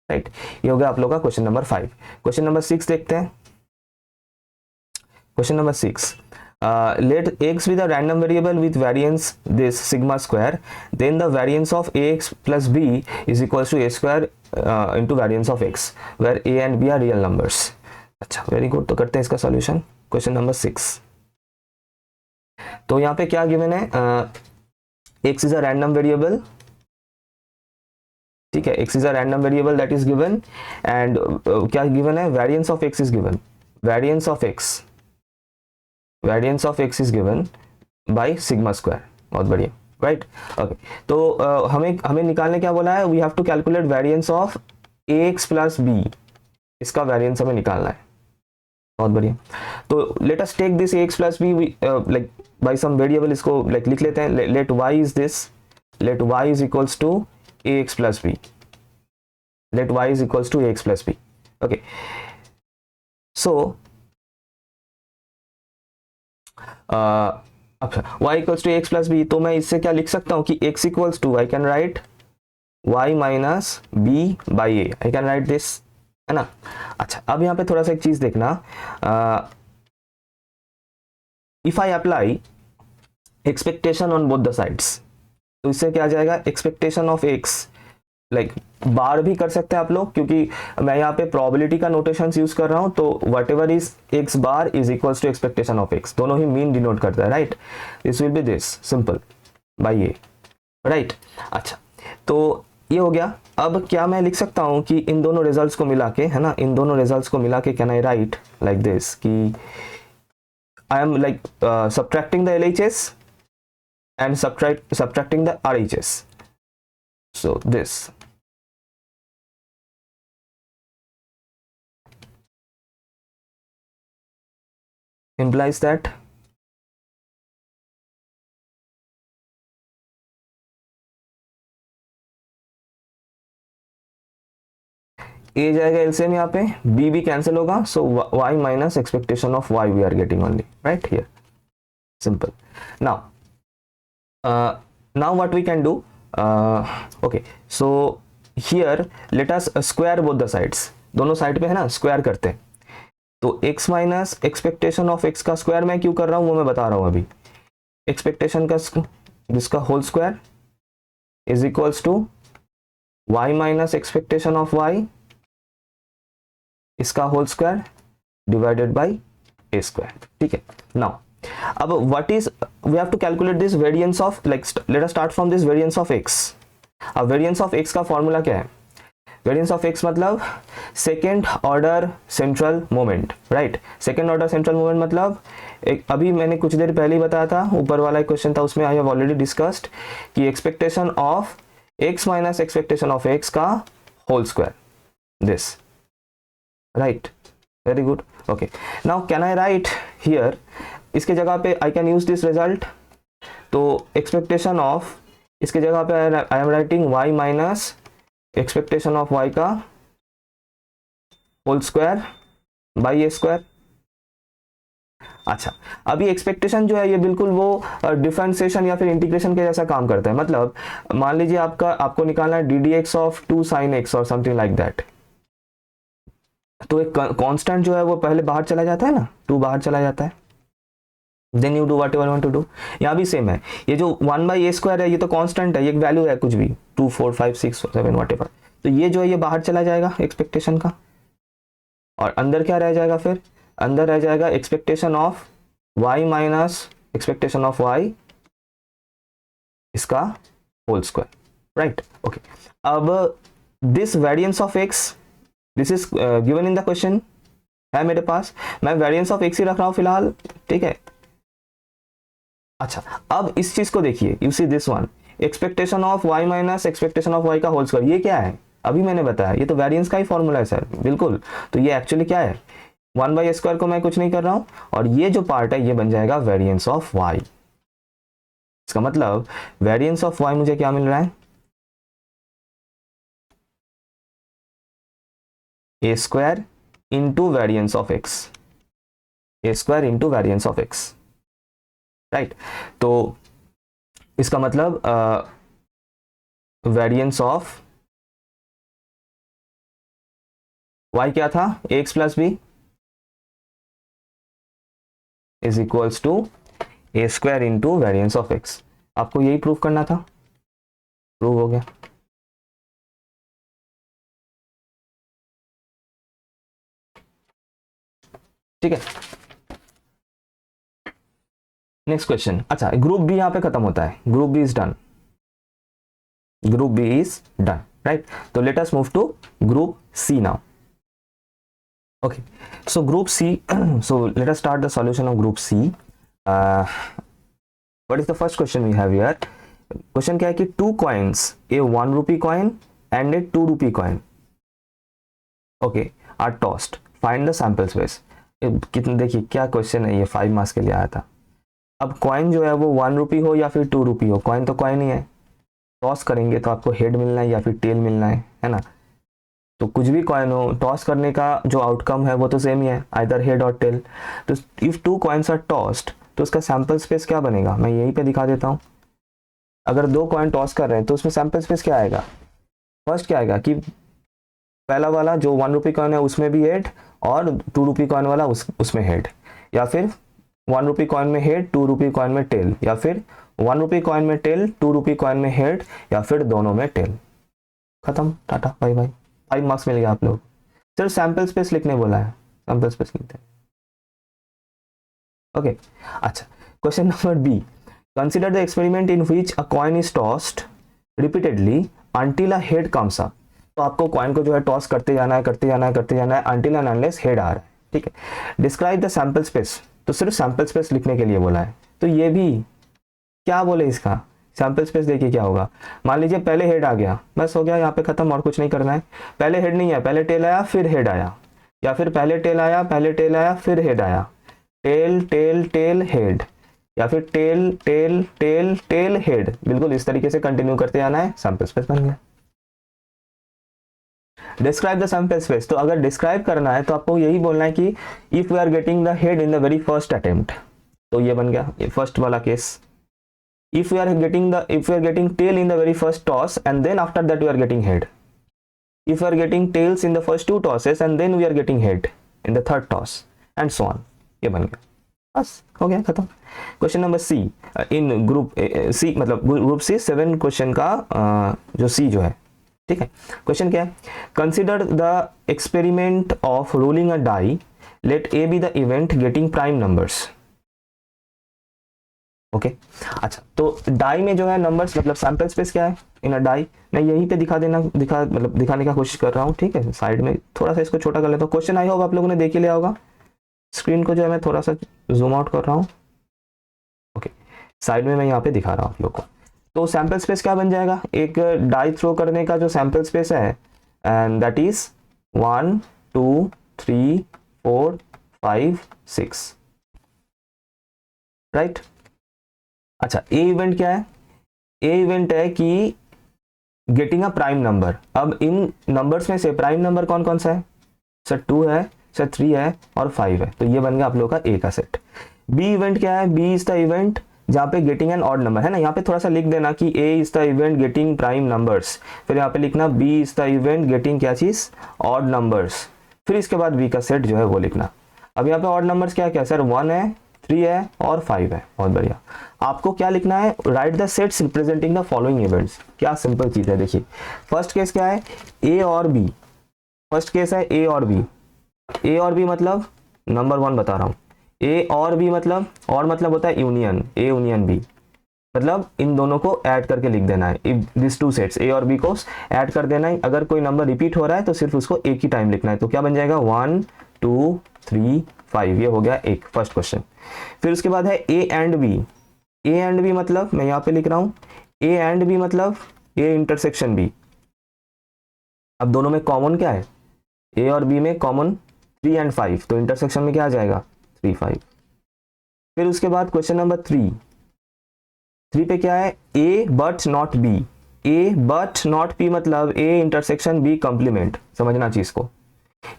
Right. ये हो गया आप लोग का क्वेश्चन नंबर 5। क्वेश्चन नंबर 6 देखते हैं। Question number 6, let x be the random variable with variance this sigma square, then the variance of ax plus b is equals to a square into variance of x, where a and b are real numbers। अच्छा, very good. तो करते हैं इसका solution. Question number 6, तो यहाँ पे क्या given है, x is a random variable, ठीक है, x is a random variable that is given, and क्या गिवन है, variance of x is given, variance of x is given by sigma square. बहुत बढ़िया, राइट। ओके, तो हमें निकालने क्या बोला है, we have to calculate variance of ax plus b, इसका वेरिएंस हमें निकालना है। बहुत बढ़िया। तो let us take this ax plus b like by some variable, इसको लाइक लिख लेते हैं। Let y is this, let y is equals to ax plus b, let y is equals to ax plus b। okay, so y equals to ax plus b, तो मैं इससे क्या लिख सकता हूँ कि x equals to, I can write y minus b by a, I can write this, है ना। अच्छा, अब यहाँ पे थोड़ा सा एक चीज देखना, if I apply expectation on both the sides, तो इससे क्या आ जाएगा, expectation of x लाइक बार भी कर सकते हैं आप लोग, क्योंकि मैं यहाँ पे प्रोबेबिलिटी का नोटेशन यूज कर रहा हूँ, तो whatever is x bar is equals to expectation of x, दोनों ही मीन डिनोट करता है, right. This will be this simple by a, right. अच्छा, तो ये हो गया। अब क्या मैं लिख सकता हूँ कि इन दोनों रिजल्ट्स को मिला के, है ना, इन दोनों रिजल्ट्स को मिला के can I write like this कि I am like subtracting the LHS and subtracting the RHS, so this implies that a जाएगा एलसीएम यहाँ पे, b भी कैंसिल होगा, so y minus expectation of y we are getting only, right here, simple. Now what we can do, okay, so here let us square both the sides, दोनों side पे है ना square करते हैं। तो x minus expectation of x का square मैं क्यों कर रहा हूँ वो मैं बता रहा हूँ अभी। एक्सपेक्टेशन का जिसका whole square is equals to y minus expectation of y, इसका whole square divided by a square, ठीक है। नाउ अब what is, we have to calculate this variance of, like let us start from this variance of x। अब variance of x का formula क्या है, variance of x मतलब second order central moment, right. Second order central moment मतलब अभी मैंने कुछ देर पहले ही बताया था, ऊपर वाला एक क्वेश्चन था उसमें आई हैव ऑलरेडी डिस्कस्ड कि expectation of x minus expectation of x का whole square, this, right, very good. Okay, now can I write here, इसके जगह पे I can use this result, तो एक्सपेक्टेशन ऑफ, इसके जगह पे I am writing y minus expectation of y का whole square by a square. अच्छा, अभी एक्सपेक्टेशन जो है ये बिल्कुल वो डिफरेंशिएशन या फिर इंटीग्रेशन के जैसा काम करता है। मतलब मान लीजिए आपको निकालना है ddx ऑफ 2 sin x और समथिंग लाइक दैट, तो एक कांस्टेंट जो है वो पहले बाहर चला जाता है ना, 2 बाहर चला जाता है, then you do whatever want to do. यहाँ भी सेम है, ये जो 1/a स्क्वायर है ये तो कांस्टेंट है, ये एक वैल्यू है कुछ भी 2 4 5 6 7 वट एवर, तो ये जो है ये बाहर चला जाएगा एक्सपेक्टेशन का, और अंदर क्या रह जाएगा, फिर अंदर रह जाएगा expectation of y minus expectation of y, इसका होल स्क्वायर, राइट। ओके, अब this variance of x, this is given in the question है मेरे पास, मैं वेरिएंस ऑफ x ही रख रहा हूं फिलहाल, ठीक है। अच्छा, अब इस चीज को देखिए, you see this one, expectation of y minus expectation of y का होल स्क्वायर, ये क्या है, अभी मैंने बताया ये तो वेरिएंस का ही फॉर्मूला है सर, बिल्कुल। तो ये एक्चुअली क्या है, 1/a स्क्वायर को मैं कुछ नहीं कर रहा हूं, और ये जो पार्ट है ये बन जाएगा वेरिएंस ऑफ y। इसका मतलब वेरिएंस ऑफ y मुझे क्या मिल रहा है, a square into variance of x, a square into variance of x, right. तो इसका मतलब वेरिएंस ऑफ y क्या था, ax plus b is equals to a square into variance of x. आपको यही प्रूव करना था, प्रूव हो गया। ठीक है, नेक्स्ट क्वेश्चन। अच्छा, ग्रुप बी यहां पे खत्म होता है, group B is done, group B is done, right. तो let us move to group C now. Okay, so group C, so let us start the solution of group C. What is the first question we have here? Question क्या है कि two coins, a 1 rupee coin and a 2 rupee coin, okay, are tossed. Find the sample space. कितने, देखिए क्या question है ये, 5 marks के लिए आया था। अब कॉइन जो है वो 1 रुपी हो या फिर 2 रुपी हो, कॉइन तो कॉइन ही है, टॉस करेंगे तो आपको हेड मिलना है या फिर टेल मिलना है ना। तो कुछ भी कॉइन हो, टॉस करने का जो आउटकम है वो तो सेम ही है, आइदर हेड और टेल। तो इफ 2 कॉइन्स आर टॉस्ड तो उसका सैंपल स्पेस क्या बनेगा, मैं यहीं पे दिखा देता हूँ। अगर 2 कॉइन टॉस कर रहे हैं तो उसमें सैंपल स्पेस क्या आएगा, फर्स्ट क्या आएगा कि पहला वाला जो 1 रुपी कॉइन है उसमें भी हेड और 2 रुपी कॉइन वाला उसमें हेड, या फिर 1 रुपी कॉइन में हेड 2 रुपी कॉइन में टेल, या फिर 1 रुपी कॉइन में टेल 2 रुपी कॉइन में हेड, या फिर दोनों में टेल। खत्म, टाटा बाय बाय, 5 मार्क्स मिल गया आप लोग। सिर्फ सैंपल स्पेस लिखने बोला है, सैंपल स्पेस लिखते हैं। ओके, अच्छा, question number b. Consider the experiment in which a coin is tossed repeatedly until a head comes up. तो आपको कॉइन को जो है टॉस करते जाना है, करते जाना है, करते जाना है अंटिल एंड अनलेस हेड आ रहा है। ठीक है, डिस्क्राइब द सैंपल स्पेस, तो सिर्फ सैंपल स्पेस लिखने के लिए बोला है। तो ये भी क्या बोले, इसका सैंपल स्पेस देखिए क्या होगा। मान लीजिए पहले हेड आ गया, बस हो गया यहाँ पे खत्म, और कुछ नहीं करना है। पहले हेड नहीं है, पहले टेल आया फिर हेड आया, या फिर पहले टेल आया पहले टेल आया फिर हेड आया, टेल टेल टेल हेड, या फिर tail tail tail tail head, बिल्कुल इस तरीके से कंटिन्यू करते जाना है, सैंपल स्पेस बन गया। डिस्क्राइब द सैंपल स्पेस, तो अगर डिस्क्राइब करना है तो आपको यही बोलना है कि if we are getting the head in the very first attempt, तो ये बन गया ये फर्स्ट वाला केस। if we are getting tail in the very first toss and then after that we are getting head, if we are getting tails in the first 2 tosses and then we are getting head in the third toss and so on, ये बन गया, बस हो गया खत्म। Question number सी, इन group C मतलब group C 7 question का जो सी जो है, ठीक है। क्वेश्चन क्या है, consider the experiment of rolling a die, let A be the event getting prime numbers. Okay, अच्छा, तो डाई में जो है नंबर्स मतलब सैंपल स्पेस क्या है इन अ डाई, मैं यहीं पे दिखाने का कोशिश कर रहा हूँ। ठीक है, साइड में थोड़ा सा इसको छोटा कर लेता हूँ। क्वेश्चन आई होगा आप लोगों ने देख ही लिया होगा, स्क्रीन को जो है मैं थोड़ा सा जूम आउट कर रहा हूँ। ओके, साइड में मैं यहाँ पे दिखा रहा हूँ आप लोग को। तो सैंपल स्पेस क्या बन जाएगा, एक डाई थ्रो करने का जो सैंपल स्पेस है, एंड दैट इज 1 2 3 4 5 6, राइट। अच्छा, ए इवेंट क्या है, ए इवेंट है कि गेटिंग अ प्राइम नंबर। अब इन नंबर्स में से प्राइम नंबर कौन कौन सा है, सर 2 है, सर 3 है और 5 है, तो ये बन गया आप लोगों का ए का सेट। बी इवेंट क्या है, बी इज द इवेंट जहाँ पे गेटिंग एन ऑड नंबर है ना, यहाँ पे थोड़ा सा लिख देना कि A is the event getting prime numbers, फिर यहाँ पे लिखना B is the event getting क्या चीज, ऑड नंबर्स, फिर इसके बाद बी का सेट जो है वो लिखना। अब यहाँ पे ऑड नंबर्स क्या क्या सर, 1 है 3 है और 5 है, बहुत बढ़िया। आपको क्या लिखना है, right the sets representing the following events. क्या सिंपल चीज है, देखिए फर्स्ट केस क्या है, ए और बी, फर्स्ट केस है ए और बी। ए और बी मतलब नंबर 1 बता रहा हूँ, ए और बी मतलब, और मतलब होता है यूनियन, ए यूनियन बी, मतलब इन दोनों को ऐड करके लिख देना है। दिस 2 सेट्स ए और बी को ऐड कर देना है। अगर कोई नंबर रिपीट हो रहा है तो सिर्फ उसको एक ही टाइम लिखना है, तो क्या बन जाएगा 1 2 3 5, ये हो गया एक फर्स्ट क्वेश्चन। फिर उसके बाद है A and B, A and B मतलब मैं यहाँ पे लिख रहा हूँ, ए एंड बी मतलब ए इंटरसेक्शन बी। अब दोनों में कॉमन क्या है, ए और बी में कॉमन 3 एंड 5, तो इंटरसेक्शन में क्या आ जाएगा 3 5। फिर उसके बाद क्वेश्चन नंबर 3 पे क्या है, A but not B, A but not B मतलब ए इंटरसेक्शन बी कंप्लीमेंट, समझना चीज को,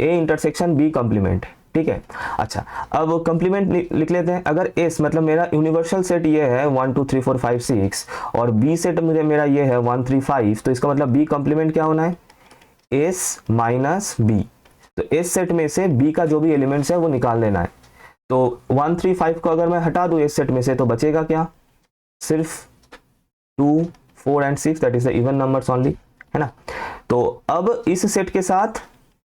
ए इंटरसेक्शन बी कंप्लीमेंट, ठीक है। अच्छा, अब कंप्लीमेंट लिख लेते हैं। अगर एस मतलब मेरा यूनिवर्सल सेट ये है 1 2 3 4 5 6 और बी सेट मुझे मेरा ये है 1 3 5, तो इसका मतलब बी कंप्लीमेंट क्या होना है, एस माइनस बी। तो इस सेट में से बी का जो भी एलिमेंट्स है वो निकाल लेना है। तो 1 3 5 को अगर मैं हटा दूं इस सेट में से तो बचेगा क्या, सिर्फ 2 4 and 6, that is the even numbers only, है ना। तो अब इस सेट के साथ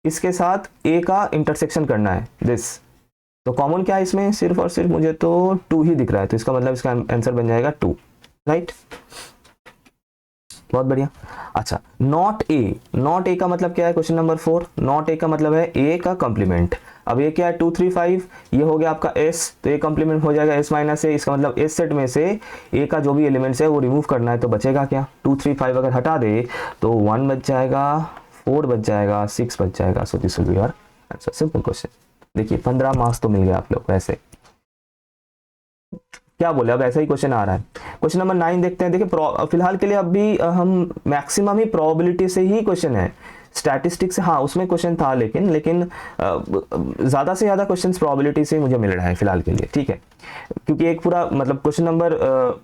इसके साथ ए का इंटरसेक्शन करना है दिस, तो कॉमन क्या है इसमें, सिर्फ और सिर्फ मुझे तो 2 ही दिख रहा है, तो इसका मतलब इसका आंसर बन जाएगा 2, राइट। बहुत बढ़िया। अच्छा, नॉट ए का मतलब क्या है, क्वेश्चन नंबर 4, नॉट ए का मतलब है ए का कंप्लीमेंट। अब ये क्या है 2 3 5, ये हो गया आपका एस, तो ये कंप्लीमेंट हो जाएगा एस माइनस ए, इसका मतलब इस सेट में से ए का जो भी एलिमेंट्स है वो रिमूव करना है, तो बचेगा क्या, 2 3 5 अगर हटा दे तो 1 बच जाएगा, 4 बच जाएगा, 6 बच जाएगा। So this will be your answer, simple question. देखिए 15 मार्क्स तो मिल गया आप लोग को ऐसे। क्या बोले, अब ऐसा ही क्वेश्चन आ रहा है। क्वेश्चन नंबर 9 देखते हैं। देखिए फिलहाल के लिए अभी हम मैक्सिमम ही प्रोबेबिलिटी से ही क्वेश्चन है, स्टैटिस्टिक्स हाँ उसमें क्वेश्चन था, लेकिन ज़्यादा से ज़्यादा क्वेश्चंस प्रोबेबिलिटी से मुझे मिल रहा है फिलहाल के लिए, ठीक है। क्योंकि एक पूरा मतलब क्वेश्चन नंबर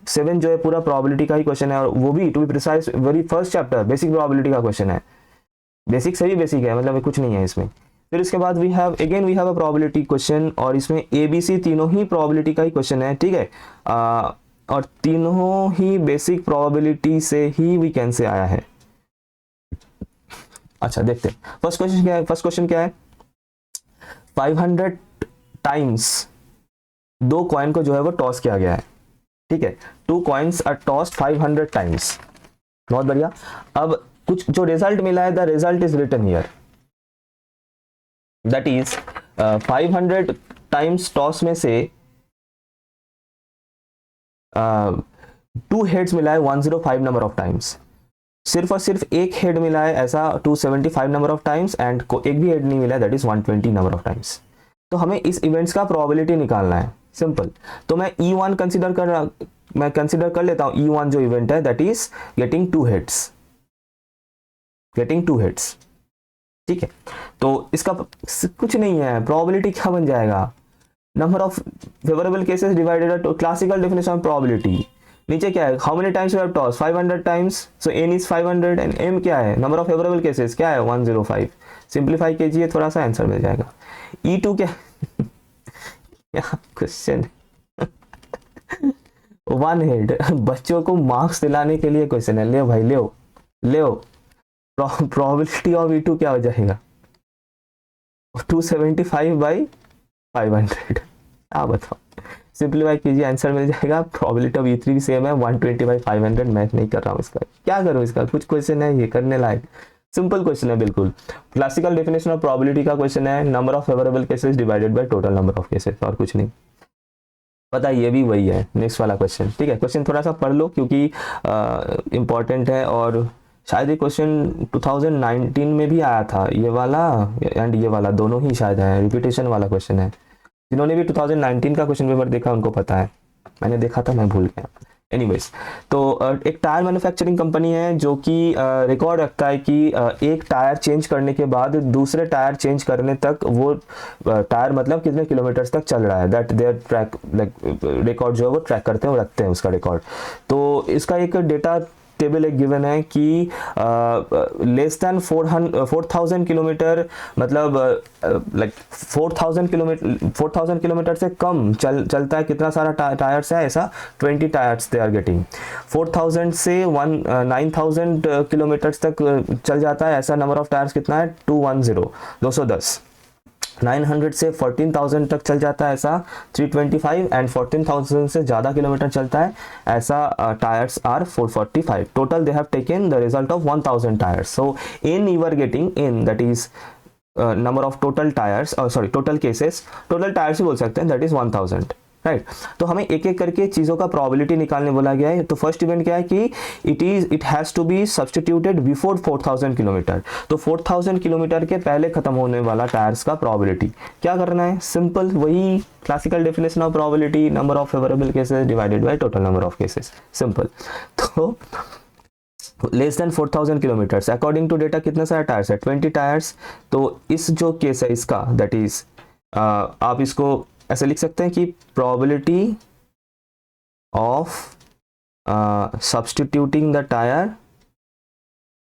7 जो है पूरा प्रोबेबिलिटी का ही क्वेश्चन है, और वो भी to be precise very first chapter basic probability का क्वेश्चन है। बेसिक सही बेसिक है, मतलब कुछ नहीं है इसमें। फिर इसके बाद we have a probability question, और इसमें ए बी सी तीनों ही प्रोबेबिलिटी का ही क्वेश्चन है, ठीक है। और तीनों ही बेसिक प्रोबेबिलिटी से ही वी कैन से आया है। अच्छा देखते हैं फर्स्ट क्वेश्चन क्या है। फर्स्ट क्वेश्चन क्या है, 500 टाइम्स 2 कॉइन को जो है वो टॉस किया गया है, ठीक है। 2 कॉइन्स आर टॉस्ड 500 टाइम्स, बहुत बढ़िया। अब कुछ जो रिजल्ट मिला है, the result is written here, that is 500 times toss में से 2 हेड्स मिला है 105 नंबर ऑफ टाइम्स, सिर्फ और सिर्फ एक हेड मिला है ऐसा 275 नंबर ऑफ टाइम्स, एंड एक भी हेड नहीं मिला है, that is 120 number of times. तो हमें इस इवेंट्स का प्रोबेबिलिटी निकालना है, सिंपल। तो मैं E1 कंसीडर कर लेता हूं, E1 जो इवेंट है दैट इज गेटिंग 2 हेड्स, ठीक है। तो इसका कुछ नहीं है, प्रोबेबिलिटी क्या बन जाएगा, number of favourable cases divided by classical definition of probability. नीचे क्या है, how many times we have toss 500 times, so n is 500 and m क्या है, नंबर ऑफ फेवरेबल केसेस क्या है 105। सिंपलीफाई कीजिए थोड़ा सा, आंसर मिल जाएगा। E2 क्या क्वेश्चन 1 हेड, बच्चों को मार्क्स दिलाने के लिए क्वेश्चन है, ले भाई ले प्रोबेबिलिटी ऑफ E2 क्या हो जाएगा 275 बाई 500, आप बताओ। सिंपलीफाई कीजिए आंसर मिल जाएगा। प्रोबेबिलिटी ऑफ E3 भी सेम है 120 बाई 500, मैथ नहीं कर रहा हूँ इसका, क्या करूँ इसका, कुछ क्वेश्चन है ये करने लायक, सिंपल क्वेश्चन है बिल्कुल। क्लासिकल डेफिनेशन ऑफ प्रोबेबिलिटी का क्वेश्चन है, number of favourable cases divided by total number of cases, और कुछ नहीं। पता ये भी वही है नेक्स्ट वाला क्वेश्चन, ठीक है। क्वेश्चन थोड़ा सा पढ़ लो क्योंकि इंपॉर्टेंट है, और शायद ये क्वेश्चन 2019 में भी आया था, ये वाला एंड ये वाला दोनों ही शायद है, रिपीटेशन वाला क्वेश्चन है। जिन्होंने भी 2019 का क्वेश्चन पेपर देखा उनको पता है, मैंने देखा था मैं भूल गया। एनीवेज, तो एक टायर मैन्युफैक्चरिंग कंपनी है जो कि रिकॉर्ड रखता है कि एक टायर चेंज करने के बाद दूसरे टायर चेंज करने तक वो टायर मतलब कितने किलोमीटर्स तक चल रहा है, that their track like record जो है वो ट्रैक करते हैं, वो रखते हैं उसका रिकॉर्ड। तो इसका एक डेटा टेबल एक गिवन है कि लेस देन 4000 किलोमीटर, मतलब लाइक 4000 किलोमीटर से कम चलता है, कितना सारा टायर्स है ऐसा 20 टायर्स दे आर गेटिंग। 4000 से 9000 किलोमीटर तक चल जाता है, ऐसा नंबर ऑफ टायर्स कितना है 210। 900 से 14,000 तक चल जाता है ऐसा 325, एंड 14,000 से ज़्यादा किलोमीटर चलता है ऐसा tyres are 445। Total they have taken the result of 1000 tyres. So in you are getting in, that is number of total tyres, sorry total cases, total tyres ही बोल सकते हैं, दैट इज 1000, राइट। तो हमें एक एक करके चीज़ों का प्रोबेबिलिटी निकालने बोला गया है। तो फर्स्ट इवेंट क्या है कि it has to be substituted before 4000 kilometre, तो 4000 किलोमीटर के पहले खत्म होने वाला टायर्स का प्रोबेबिलिटी क्या करना है, सिंपल वही classical definition of probability, number of favourable cases divided by total number of cases, simple. तो less than 4000 kilometres according to data कितने सारे टायर्स है 20 टायर्स। तो इस जो केस है इसका, दैट इज आप इसको ऐसे लिख सकते हैं कि probability of substituting the tyre,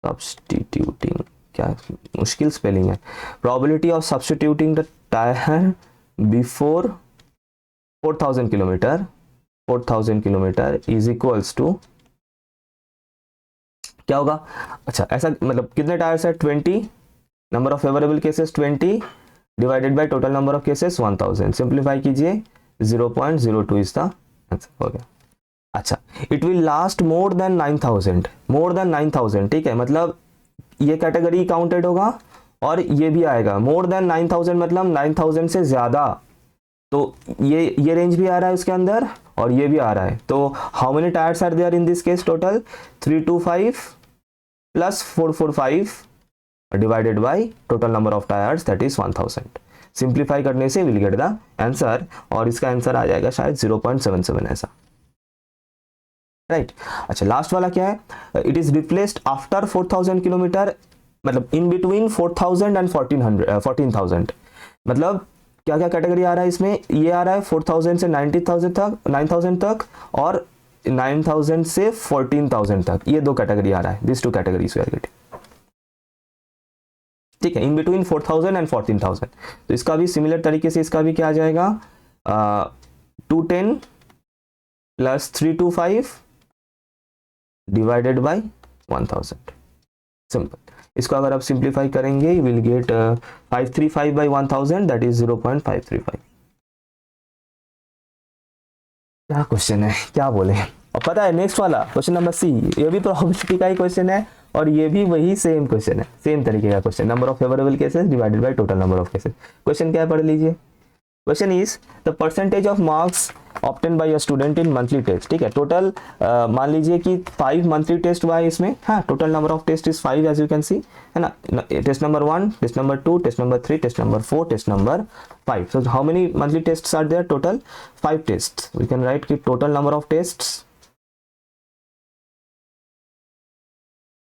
substituting क्या मुश्किल स्पेलिंग है, probability of substituting the tyre before 4000 kilometre, 4000 kilometre is equals to क्या होगा। अच्छा ऐसा मतलब कितने टायर्स है 20, number of favourable cases 20 divided by total number of cases 1000, simplify कीजिए 0.02 इज द आंसर हो गया। अच्छा it will last more than 9000, more than 9000, ठीक है, मतलब ये कैटेगरी काउंटेड होगा और ये भी आएगा मोर देन 9000 मतलब 9000 से ज्यादा, तो ये रेंज भी आ रहा है उसके अंदर और ये भी आ रहा है। तो how many tyres are there in this case, total 325 plus 445 divided by total number of tyres that is 1000, simplify करने से विल गेट द आंसर और इसका आंसर आ जाएगा शायद 0.77 ऐसा, राइट। अच्छा लास्ट वाला क्या है, it is replaced after 4000 kilometre, मतलब इन बिटवीन 4000 एंड 14,000, मतलब क्या क्या कैटेगरी आ रहा है इसमें, ये आ रहा है 4000 से 90,000 तक, 9000 तक, और 9000 से 14,000 तक, ये दो कैटेगरी आ रहा है, this two categories we are getting, ठीक है, इन बिटवीन 4000 एंड 14,000। तो इसका भी सिमिलर तरीके से इसका भी क्या आ जाएगा 210 प्लस 325 डिवाइडेड बाय 1000, सिंपल। इसको अगर आप सिंप्लीफाई करेंगे you will get 535 by 1000 that is 0.535। क्या क्वेश्चन है, क्या बोले। और पता है नेक्स्ट वाला क्वेश्चन नंबर सी, ये भी प्रोबेबिलिटी का ही क्वेश्चन है और ये भी वही सेम क्वेश्चन है, सेम तरीके का question, number of favourable cases divided by total number of cases. Question क्या है पढ़ लीजिए, question is the percentage of marks obtain by a student in monthly test, ठीक है, टोटल मान लीजिए कि 5 मंथली टेस्ट हुआ है इसमें, हाँ, total number of test is 5 as you can see, है ना, test number 1, test number 2, test number 3, test number 4, test number 5, so how many monthly tests are there, total 5 tests, we can write कि total number of tests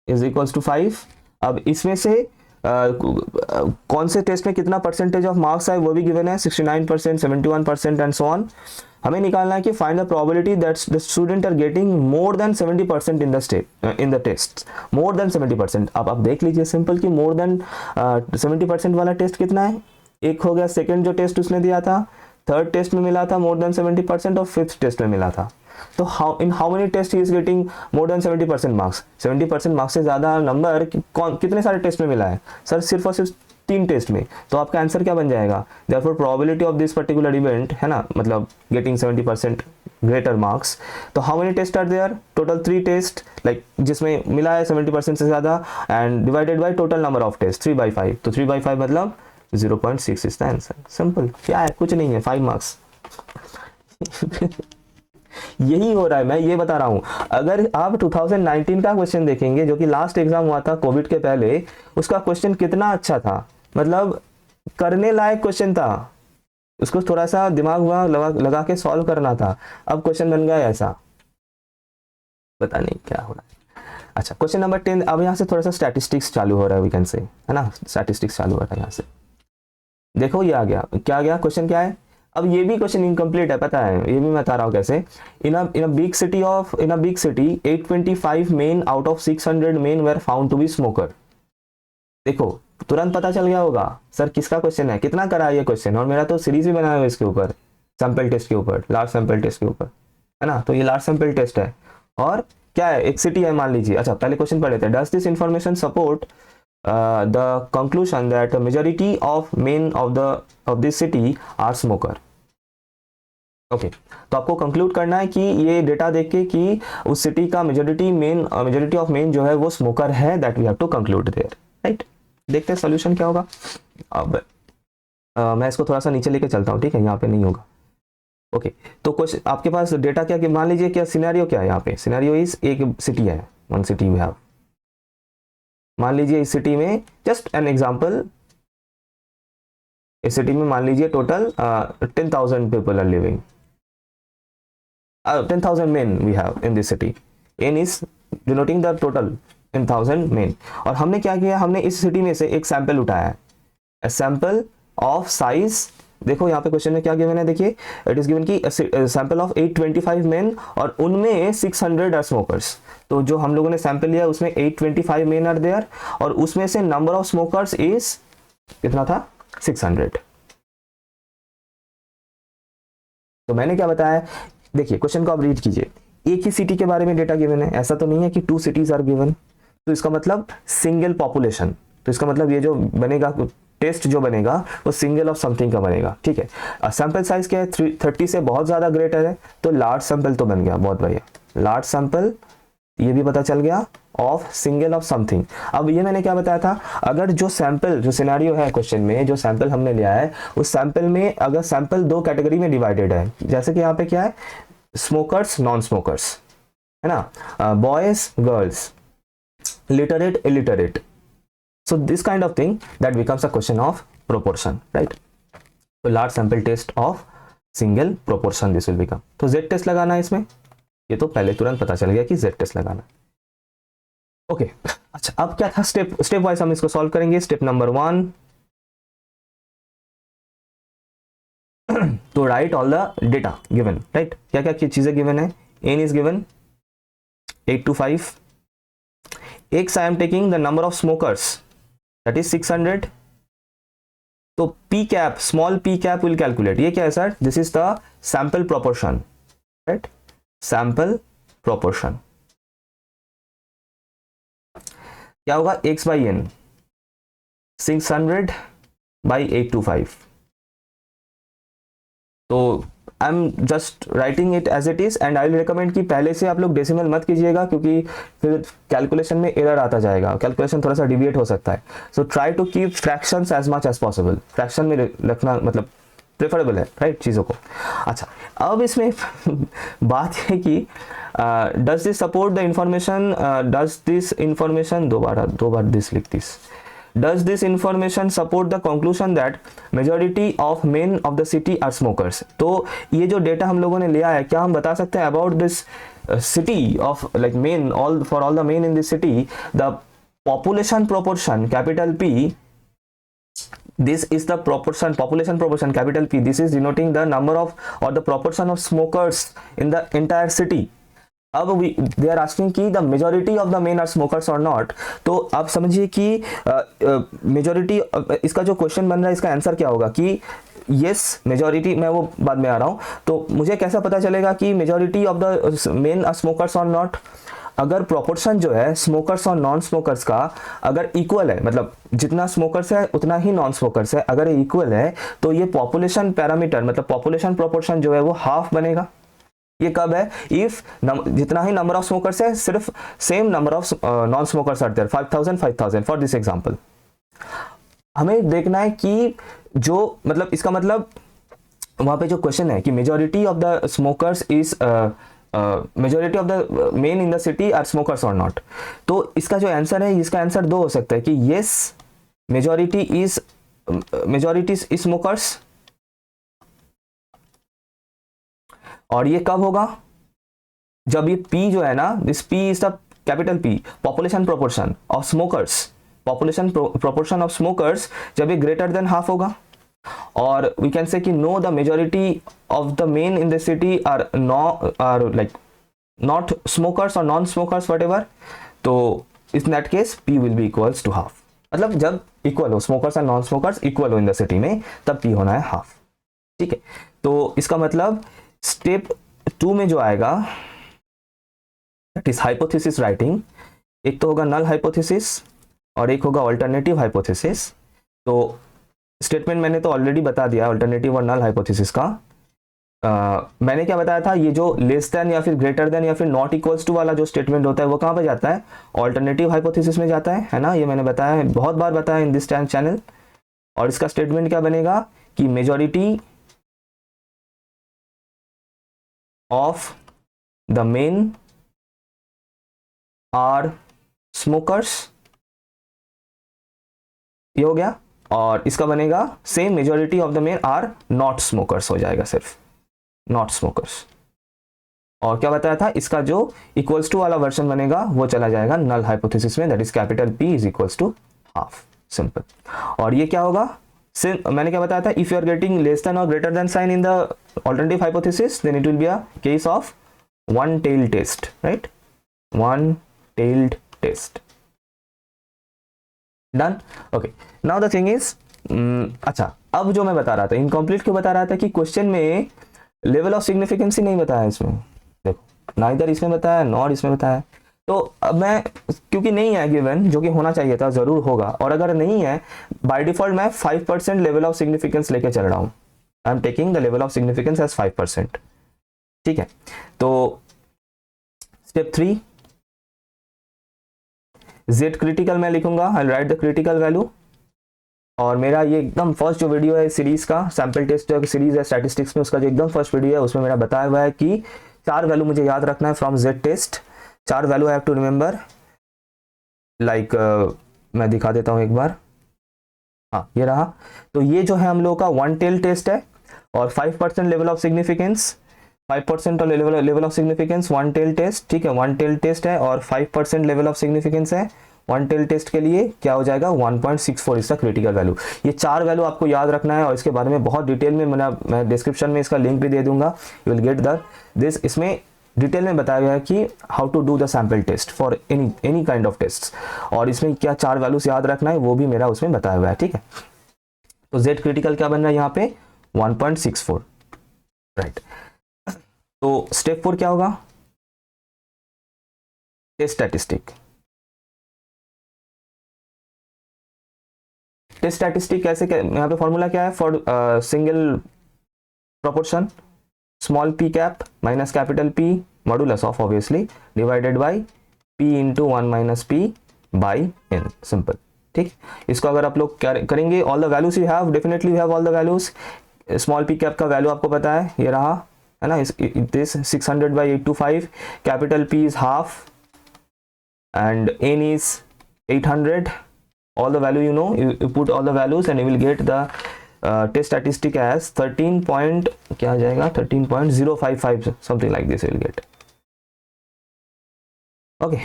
is equals to 5। अब इसमें से कौन से test में कितना परसेंटेज ऑफ मार्क्स आए वो भी गिवन है, 69%, 71% एंड सो ऑन। हमें निकालना है कि find the probability that the student are getting more than 70% in the test, more than 70%। अब आप देख लीजिए सिंपल कि मोर देन 70% वाला टेस्ट कितना है, एक हो गया सेकेंड जो टेस्ट उसने दिया था, थर्ड टेस्ट में मिला था मोर देन 70% और फिफ्थ टेस्ट में मिला था। तो how many test he is getting more than 70% marks, 70% marks से ज्यादा नंबर कितने सारे टेस्ट में मिला है सर, सिर्फ और सिर्फ 3 टेस्ट में। तो आपका आंसर क्या बन जाएगा, therefore probability of this particular event, है ना, मतलब गेटिंग 70% ग्रेटर मार्क्स। तो how many test are there, total 3 test, like जिसमें मिला है 70% से ज्यादा, and divided by total number of test 3/5, तो 3/5 मतलब 0.6 इज द आंसर, सिंपल। क्या है, कुछ नहीं है, 5 मार्क्स यही हो रहा है, मैं ये बता रहा हूं। अगर आप 2019 का क्वेश्चन देखेंगे जो कि लास्ट एग्जाम हुआ था कोविड के पहले, उसका क्वेश्चन कितना अच्छा था, मतलब करने लायक क्वेश्चन था, उसको थोड़ा सा दिमाग लगा के सॉल्व करना था। अब क्वेश्चन बन गया ऐसा, पता नहीं क्या हो रहा है। अच्छा क्वेश्चन नंबर 10, अब यहाँ से थोड़ा सा स्टैटिस्टिक्स चालू हो रहा है, वी कैन से, है ना, स्टैटिस्टिक्स चालू हो रहा है यहाँ से। देखो ये आ गया, क्या आ गया, क्वेश्चन क्या है। अब ये भी क्वेश्चन इनकम्प्लीट है, पता है, ये भी मैं बता रहा हूँ कैसे। In a big city 825 men out of 600 men were found to be smoker. देखो तुरंत पता चल गया होगा सर किसका क्वेश्चन है, कितना करा है ये क्वेश्चन, और मेरा तो सीरीज भी बनाया हुआ इसके ऊपर, सैंपल टेस्ट के ऊपर, लार्ज सैंपल टेस्ट के ऊपर, है ना। तो ये लार्ज सैंपल टेस्ट है और क्या है, एक सिटी है मान लीजिए। अच्छा पहले क्वेश्चन पढ़ लेते हैं, does this information support the conclusion that a majority of men of this city are smoker। Okay तो आपको कंक्लूड करना है कि ये डेटा देख के कि उस सिटी का मेजोरिटी ऑफ मेन जो है वो स्मोकर है, that we have to conclude there, right. देखते हैं सोल्यूशन क्या होगा। अब मैं इसको थोड़ा सा नीचे लेके चलता हूँ, ठीक है, यहाँ पे नहीं होगा। ओके तो कुछ आपके पास डेटा क्या कि मान लीजिए क्या सिनेरियो क्या है, यहाँ पे सिनेरियो इज एक सिटी है, वन सिटी वी हैव, मान लीजिए इस सिटी में, जस्ट एन एग्जांपल, इस सिटी में मान लीजिए total 10,000 people are living, 10,000 men we have in this city, n is denoting the total 10,000 men। और हमने क्या किया, हमने इस सिटी में से एक सैंपल उठाया है, a sample of size देखो यहाँ पे क्वेश्चन में क्या गिवन है, देखिए इट इज गिवन की सैंपल ऑफ 825 मेन और उनमें 600 आर स्मोकर्स। तो जो हम लोगों ने सैंपल लिया उसमें 825 मेन आर देयर और उसमें से नंबर ऑफ स्मोकर्स इज कितना था, 600। तो मैंने क्या बताया, देखिए क्वेश्चन को आप रीड कीजिए, एक ही सिटी के बारे में डेटा गिवन है, ऐसा तो नहीं है कि 2 cities आर गिवन। तो इसका मतलब सिंगल पॉपुलेशन, तो इसका मतलब ये जो बनेगा टेस्ट जो बनेगा वो सिंगल ऑफ समथिंग का बनेगा, ठीक है। सैंपल साइज क्या है, 30 से बहुत ज्यादा ग्रेटर है, तो लार्ज सैंपल तो बन गया, बहुत बढ़िया, लार्ज सैंपल ये भी पता चल गया ऑफ सिंगल ऑफ समथिंग। अब ये मैंने क्या बताया था, अगर जो सैंपल जो सिनेरियो है क्वेश्चन में, जो सैंपल हमने लिया है उस सैंपल में अगर सैंपल 2 कैटेगरी में डिवाइडेड है, जैसे कि यहाँ पे क्या है, स्मोकर्स नॉन स्मोकर्स, है ना, boys girls, literate illiterate, so this kind of thing that becomes a question of proportion, right? so large sample test of single proportion this will become। तो z टेस्ट लगाना है इसमें, ये तो पहले तुरंत पता चल गया कि z टेस्ट लगाना। ओके अच्छा, अब क्या था, स्टेप वाइज हम इसको सॉल्व करेंगे। स्टेप नंबर 1, तो right all the data given, right, क्या क्या चीजें गिवन है, n is given 825, x I am taking the number of smokers that is 600, तो p cap small p cap will calculate, ये क्या है sir, this is the sample proportion, right, sample proportion क्या होगा, x by n 600 by 825, तो I am just writing it as it is and I will recommend कि पहले से आप लोग डेसिमल मत कीजिएगा, क्योंकि फिर कैलकुलेशन में एरर आता जाएगा, कैलकुलेशन थोड़ा सा डिविएट हो सकता है। So try to keep fractions as much as possible, fraction में रखना मतलब प्रेफरेबल है, राइट, चीज़ों को। अच्छा अब इसमें बात है कि does this support the information, does this information, दो बार दिस लिख this, does this information support the conclusion that majority of men of the city are smokers। तो ये जो डेटा हम लोगों ने लिया है, क्या हम बता सकते हैं about this city of like men, all for all the men in this city, the population proportion capital P, this is the proportion, population proportion capital P, this is denoting the number of or the proportion of smokers in the entire city। अब they are asking कि the majority of the men are smokers और not. तो आप समझिए कि majority, इसका जो question बन रहा है इसका आंसर क्या होगा कि यस मेजोरिटी, मैं वो बाद में आ रहा हूँ। तो मुझे कैसा पता चलेगा कि majority of the men are smokers और नॉट, अगर प्रोपोर्शन जो है स्मोकर्स और नॉन स्मोकर्स का अगर इक्वल है, मतलब जितना स्मोकर्स है उतना ही नॉन स्मोकर्स है, अगर इक्वल है तो ये पॉपुलेशन पैरामीटर मतलब पॉपुलेशन प्रोपोर्शन जो है वो हाफ बनेगा। ये कब है, इफ जितना ही नंबर ऑफ स्मोकर्स है सिर्फ same number of non smokers are there, 5000 for this example. हमें देखना है कि जो मतलब इसका मतलब वहां पे जो क्वेश्चन है कि majority of the smokers is majority of the men in the city are smokers और नॉट। तो इसका जो आंसर है, इसका आंसर दो हो सकता है कि यस मेजॉरिटी इज स्मोकर्स, और ये कब होगा, जब ये P जो है ना, this P is the capital P, population proportion of smokers, population proportion of smokers जब ये ग्रेटर देन हाफ होगा। और वी कैन से कि no the majority of the men in the city are like not smokers और non smokers whatever, तो in that case P will be equals to half. मतलब जब equal हो, smokers and non smokers equal हो in the city में, तब P होना है हाफ, ठीक है। तो इसका मतलब स्टेप 2 में जो आएगा दैट इज हाइपोथेसिस राइटिंग, एक तो होगा नल हाइपोथेसिस और एक होगा अल्टरनेटिव हाइपोथेसिस। तो स्टेटमेंट मैंने तो ऑलरेडी बता दिया अल्टरनेटिव और नल हाइपोथेसिस का। मैंने क्या बताया था, ये जो लेस देन या फिर ग्रेटर देन या फिर नॉट इक्वल्स टू वाला जो स्टेटमेंट होता है वो कहाँ पे जाता है, अल्टरनेटिव हाइपोथेसिस में जाता है ना। ये मैंने बताया है, बहुत बार बताया इन दिस चैनल। और इसका स्टेटमेंट क्या बनेगा कि majority of the men are smokers, ये हो गया। और इसका बनेगा same majority of the men are not smokers हो जाएगा, सिर्फ नॉट स्मोकर्स। और क्या बताया था, इसका जो इक्वल्स टू वाला वर्जन बनेगा वो चला जाएगा नल हाइपोथेसिस में, that is capital P is equals to half, simple. और ये क्या होगा, मैंने क्या बताया था, if you are getting less than और greater than sign in the alternative hypothesis then it will be a case of one tail test, right, one tailed test, done. Okay, now the thing is, अच्छा अब जो मैं बता रहा था, incomplete क्यों बता रहा था कि क्वेश्चन में लेवल ऑफ सिग्निफिकेंस ही नहीं बताया इसमें, देखो ना इधर इसमें बताया नॉर इसमें बताया। तो अब मैं, क्योंकि नहीं है गिवन, जो कि होना चाहिए था, जरूर होगा, और अगर नहीं है बाय डिफॉल्ट मैं 5% लेवल ऑफ सिग्निफिकेंस लेके चल रहा हूं, I am taking the level of significance as 5%, ठीक है। तो स्टेप 3, जेड क्रिटिकल मैं लिखूंगा, आई राइट द क्रिटिकल वैल्यू, और मेरा ये एकदम फर्स्ट जो वीडियो है सीरीज का, सैंपल टेस्ट जो सीरीज है स्टैटिस्टिक्स में, उसका जो एकदम फर्स्ट वीडियो है उसमें मेरा बताया हुआ है कि 4 वैल्यू मुझे याद रखना है from Z test, 4 value I have to remember, like मैं दिखा देता हूं एक बार, हाँ ये रहा। तो ये जो है हम लोग का वन टेल टेस्ट है, और 5% लेवल ऑफ सिग्निफिकेंस, 5% और level of significance one tail test, ठीक है, वन टेल टेस्ट है और 5% लेवल ऑफ सिग्निफिकेंस है। वन टेल टेस्ट के लिए क्या हो जाएगा, 1.64 इसका क्रिटिकल वैल्यू। ये 4 वैल्यू आपको याद रखना है, और इसके बारे में बहुत डिटेल में मैं डिस्क्रिप्शन में इसका लिंक भी दे दूंगा, यू विल गेट दिस, इसमें डिटेल में बताया गया है कि how to do the sample test for any kind of test, और इसमें क्या 4 वैल्यूज याद रखना है वो भी मेरा उसमें बताया हुआ है, ठीक है। तो जेड क्रिटिकल क्या बन रहा है यहाँ पे, 1.64, राइट। तो स्टेप 4 क्या होगा, टेस्ट स्टैटिस्टिक। टेस्ट स्टैटिस्टिक कैसे, यहाँ पे फॉर्मूला क्या है, for single proportion small P cap minus capital P modulus of obviously divided by P into 1 minus P by N, simple, ठीक। इसको अगर आप लोग करेंगे, all the values you have, definitely you have all the values. Small P cap का value आपको पता है, ये रहा है ना, this 600/825, capital P is half and N is 800, all the value you know, you put all the values and you will get the test statistic as 13 point क्या आ जाएगा, 13.055 something like this you will get, okay।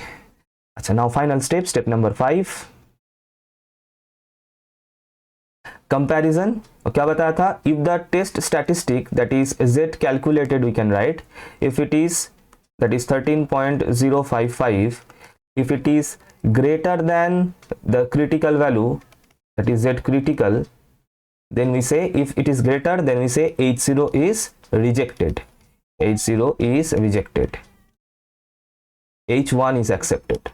अच्छा, now final step number 5, comparison। और क्या बताया था, if the test statistic that is z calculated we can write, if it is that is 13.055, if it is greater than the critical value that is z critical, then we say, if it is greater then we say H0 is rejected, H0 is rejected, H1 is accepted,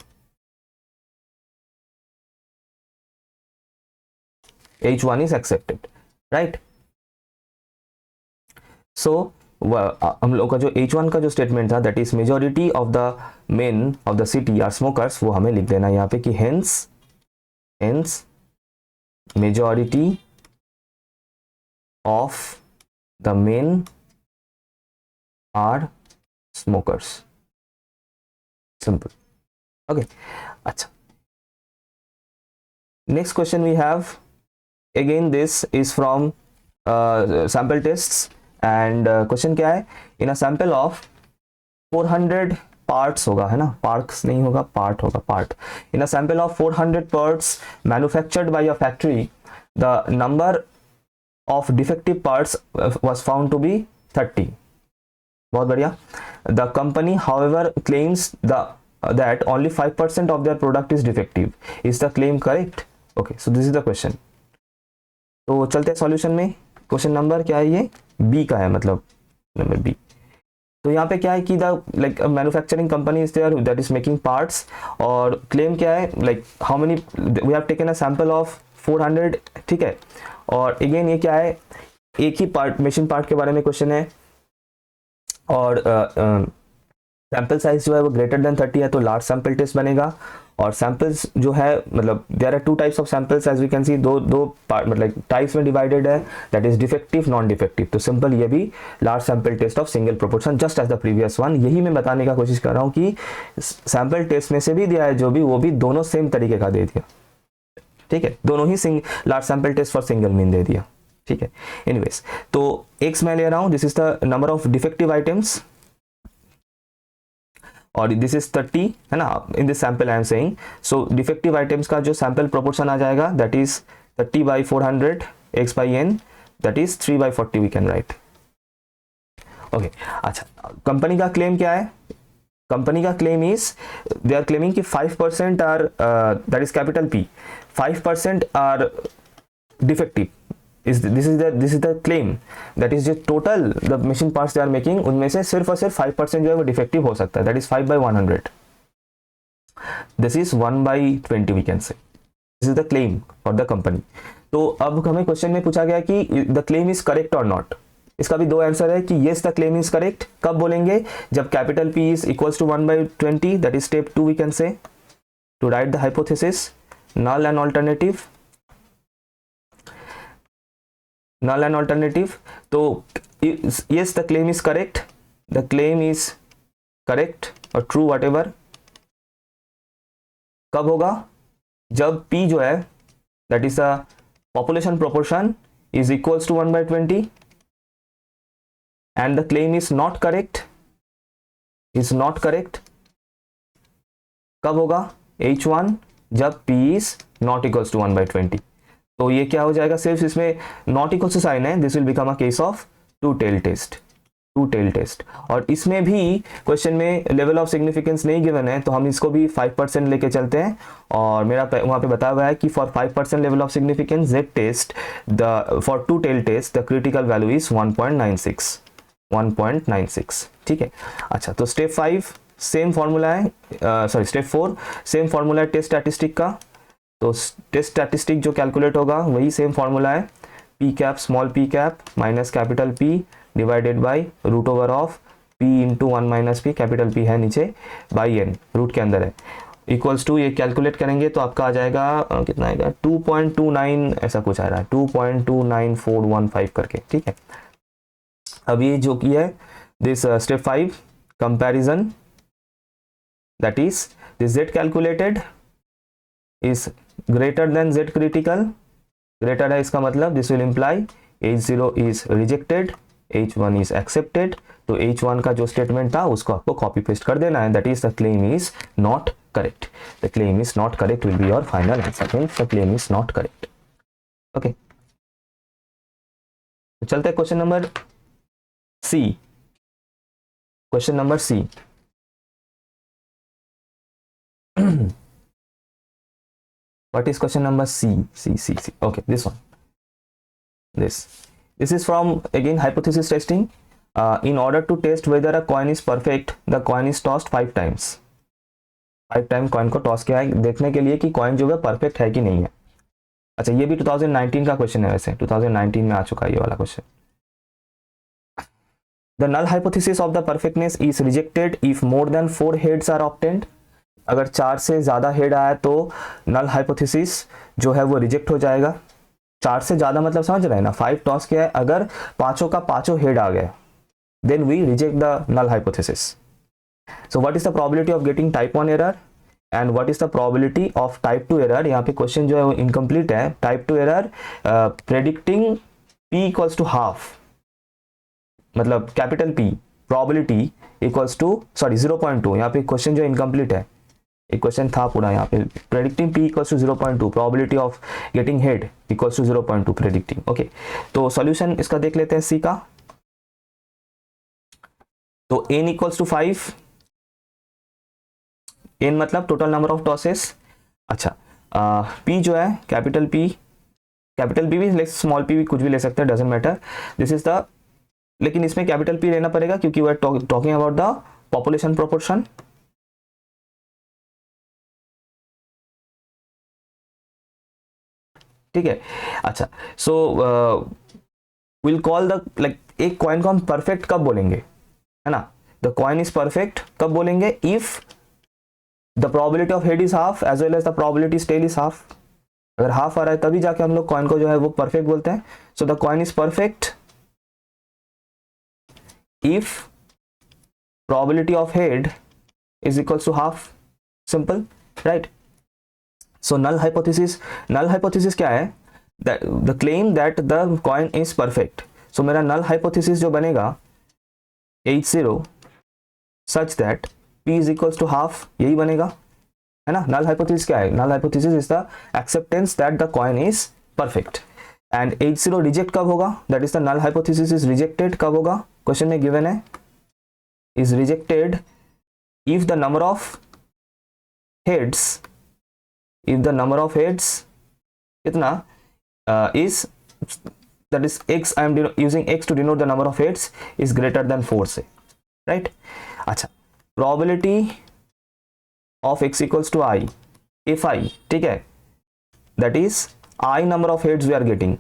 H1 is accepted, right। so हम लोग का जो H1 का जो statement था, that is majority of the men of the city are smokers, वो हमें लिख देना यहाँ पे कि hence majority of the men are smokers, simple, okay. अच्छा, next question we have, again this is from sample tests, and question क्या है, in a sample of 400 parts होगा, है ना, पार्ट्स नहीं होगा, पार्ट होगा, part. In a sample of 400 parts manufactured by a factory, the number of defective parts was found to be 30, बहुत बढ़िया। The company however claims that only 5% of their product is defective, is the claim correct? Okay, so this is the question। तो चलते हैं solution में। Question number क्या है, ये B का है, मतलब नंबर बी। तो यहाँ पे क्या है कि the like manufacturing company is there that is making parts, और क्लेम क्या है, like how many we have taken a sample of 400, ठीक है। और अगेन ये क्या है, एक ही पार्ट, मशीन पार्ट के बारे में क्वेश्चन है, और सैंपल साइज जो है वो ग्रेटर देन 30 है, तो लार्ज सैंपल टेस्ट बनेगा। और सैंपल्स जो है, मतलब there are 2 types of samples as we can see, दो पार्ट मतलब टाइप्स में डिवाइडेड है, that is defective non defective. तो सिंपल ये भी large sample test of single proportion just as the previous one. यही मैं बताने का कोशिश कर रहा हूँ कि सैंपल टेस्ट में से भी दिया है जो भी, वो भी दोनों सेम तरीके का दे दिया, ठीक है, दोनों ही large sample test for single mean दे दिया, ठीक है। एनीवेज, तो एक्स मैं ले रहा हूँ, this is the number of defective items, और दिस इज 30, है ना, in this sample I am saying. So defective items का जो सैंपल प्रोपोर्शन आ जाएगा that is 30/400, x by n, that is 3/40 we can write. Okay अच्छा, company का claim क्या है? कंपनी का claim is they are claiming कि 5% are that is capital P, 5% are defective. This is the claim, that is जो total the machine parts they are making, उनमें से सिर्फ और सिर्फ 5% जो है वो डिफेक्टिव हो सकता है, that is 5/100. This is 1/20 we can say. This is the claim for the company. तो अब हमें क्वेश्चन में पूछा गया कि द क्लेम इज करेक्ट और नॉट. इसका भी दो आंसर है कि yes the claim is correct. कब बोलेंगे? जब capital P is equals to 1/20, that is step 2 we can say, to write the hypothesis null and alternative. null and alternative. तो yes the claim is correct, the claim is correct or true whatever. कब होगा? जब P जो है that is the population proportion is equals to 1/20 and the claim is not correct, is not correct. कब होगा? H1 जब P is not equals to 1/20. तो ये क्या हो जाएगा? सिर्फ इसमें नॉट इक्वल टू साइन है, this will become a case of two tail test. Two tail test. और इसमें भी क्वेश्चन में लेवल ऑफ सिग्निफिकेंस नहीं गिवन है, तो हम इसको भी 5% लेके चलते हैं. और मेरा वहाँ पे बताया हुआ है कि for 5% level of significance Z test, the for two tail test the critical value is 1.96. 1.96. ठीक है. अच्छा, तो स्टेप 5 सेम फॉर्मूला है, सॉरी स्टेप 4 सेम फॉर्मूला है टेस्ट स्टैटिस्टिक का. तो टेस्ट स्टैटिस्टिक जो कैलकुलेट होगा वही सेम फॉर्मूला है, P cap small P cap minus capital P divided by root over of P into 1 minus P, capital P है नीचे, बाई n रूट के अंदर है, इक्वल्स टू, ये कैलकुलेट करेंगे तो आपका आ जाएगा कितना आएगा 2.29 ऐसा कुछ आ रहा है, 2.29415 करके. ठीक है. अब ये जो की है this step 5 comparison, that is this z calculated is greater than z critical. greater है इसका मतलब this will imply H0 is rejected, H1 is accepted. तो H1 का जो स्टेटमेंट था उसको आपको कॉपी पेस्ट कर देना है, that is the claim is not correct. the claim is not correct will be your final answer. the claim is not correct. okay, तो चलते हैं question number C. Question number C. What is question number C? C. Okay, this one. This is from again hypothesis testing. In order to test whether a coin is perfect, the coin is tossed 5 times. 5 time coin को toss किया है देखने के लिए कि coin जो है perfect है कि नहीं है. अच्छा, ये भी 2019 का क्वेश्चन है, वैसे 2019 में आ चुका है ये वाला question. The null hypothesis of the perfectness is rejected if more than 4 heads are obtained. अगर 4 से ज़्यादा हेड आया तो नल हाइपोथेसिस जो है वो रिजेक्ट हो जाएगा. 4 से ज़्यादा मतलब समझ रहे हैं ना, 5 टॉस किया है, अगर पांचों का पांचों हेड आ गए then we reject the null hypothesis. So what is the probability of getting type 1 error and what is the probability of type 2 error? यहाँ पे क्वेश्चन जो है वो इनकम्प्लीट है. Type 2 error predicting P equals to half, मतलब capital P probability equals to, sorry 0.2. यहाँ पे question जो इनकम्प्लीट है, एक क्वेश्चन था पूरा यहाँ पे, predicting P equals to 0.2, probability of getting head equals to 0.2 predicting. Okay, तो सॉल्यूशन इसका देख लेते हैं C का. तो n इक्वल्स टू 5, n मतलब टोटल नंबर ऑफ टॉसेस. अच्छा, P जो है कैपिटल P भी स्मॉल p भी कुछ भी ले सकते हैं, doesn't matter. This is the, लेकिन इसमें कैपिटल P लेना पड़ेगा क्योंकि we are talking about the population proportion. ठीक है. अच्छा, so will call the, like एक कॉइन को हम परफेक्ट कब बोलेंगे, है ना? द कॉइन इज परफेक्ट कब बोलेंगे? If the probability of head is half as well as the probability tail is half. अगर हाफ आ रहा है तभी जाके हम लोग कॉइन को जो है वो परफेक्ट बोलते हैं. So the coin is perfect if probability of head is equals to half. Simple, right? So null hypothesis क्या है? The claim that the coin is perfect. So मेरा null hypothesis जो बनेगा H0 such that P is equals to half, यही बनेगा, है ना? null hypothesis क्या है? null hypothesis is the acceptance that the coin is perfect. And H0 reject कब होगा, that is the null hypothesis is rejected कब होगा, क्वेश्चन में गिवन है is rejected if the number of heads, if the number of heads कितना is that is x, I am using x to denote the number of heads is greater than 4 से, right? अच्छा, probability of x equals to I if I, ठीक है, that is I number of heads we are getting,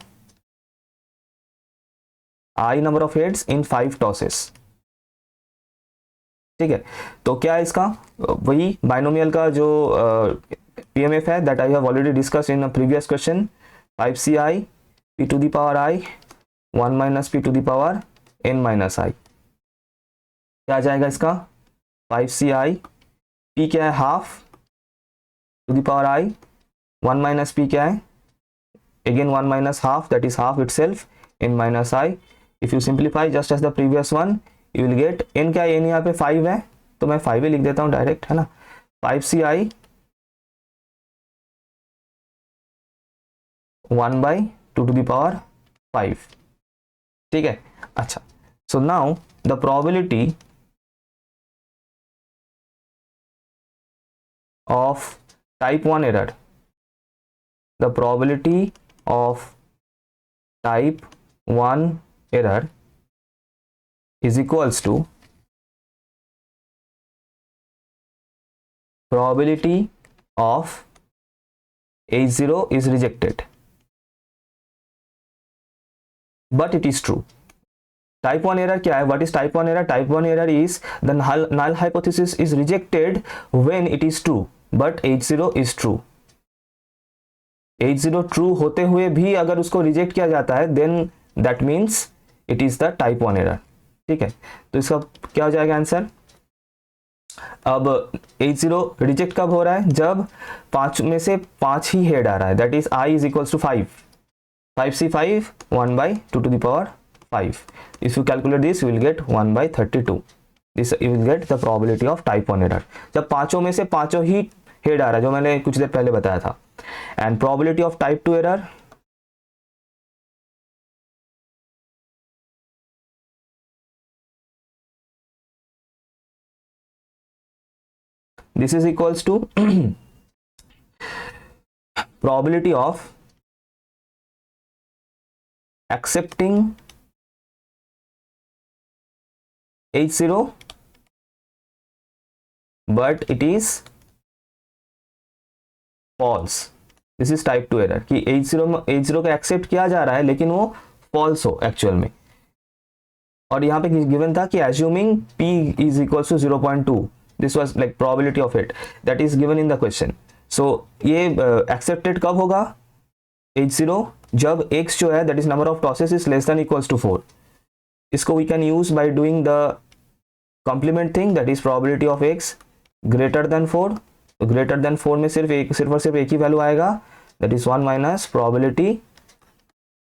I number of heads in 5 tosses, ठीक है। तो क्या है इसका, वही बाइनोमियल का जो PMF है that I have already discussed in a previous question, 5ci p to the power I 1 minus p to the power n minus I, क्या आ जाएगा इसका 5ci, p क्या है half to the power I, 1 minus p क्या है again 1 minus half, that is half itself, n minus I, if you simplify just as the previous one you will get n क्या है, n यहाँ पे 5 है तो मैं 5 ही लिख देता हूँ डायरेक्ट, है ना, 5ci 1 by 2 to the power 5, ठीक है। अच्छा, so now the probability of type 1 error, the probability of type 1 error is equals to probability of H0 is rejected, but it is true. Type 1 error क्या है, what is type 1 error? Type 1 error is the null hypothesis is rejected when it is true, but H0 is true. H0 true होते हुए भी अगर उसको reject किया जाता है then that means it is the type 1 error, ठीक है। तो इसका क्या हो जाएगा आंसर, अब H0 रिजेक्ट कब हो रहा है, जब 5 में से 5 ही हेड आ रहा है, that is I is equals to 5, 5c5 1 by 2 to the power 5, if you calculate this you will get 1 by 32, this you will get the probability of type 1 error, जब पांचों में से पांचों ही हेड आ रहा है जो मैंने कुछ देर पहले बताया था। And probability of type 2 error, this is equals to probability of accepting H0 but it is false, this is type 2 error कि H0 को एक्सेप्ट किया जा रहा है लेकिन वो फॉल्स हो एक्चुअल में, और यहाँ पे गिवन था कि assuming p is equals to 0.2, this was like probability of it that is given in the question, so ये accepted कब होगा H0, जब x जो है that is number of tosses is less than equals to 4, इसको we can use by doing the complement thing, that is probability of x greater than 4, तो greater than 4 में सिर्फ और सिर्फ एक ही वैल्यू आएगा, that is 1 minus probability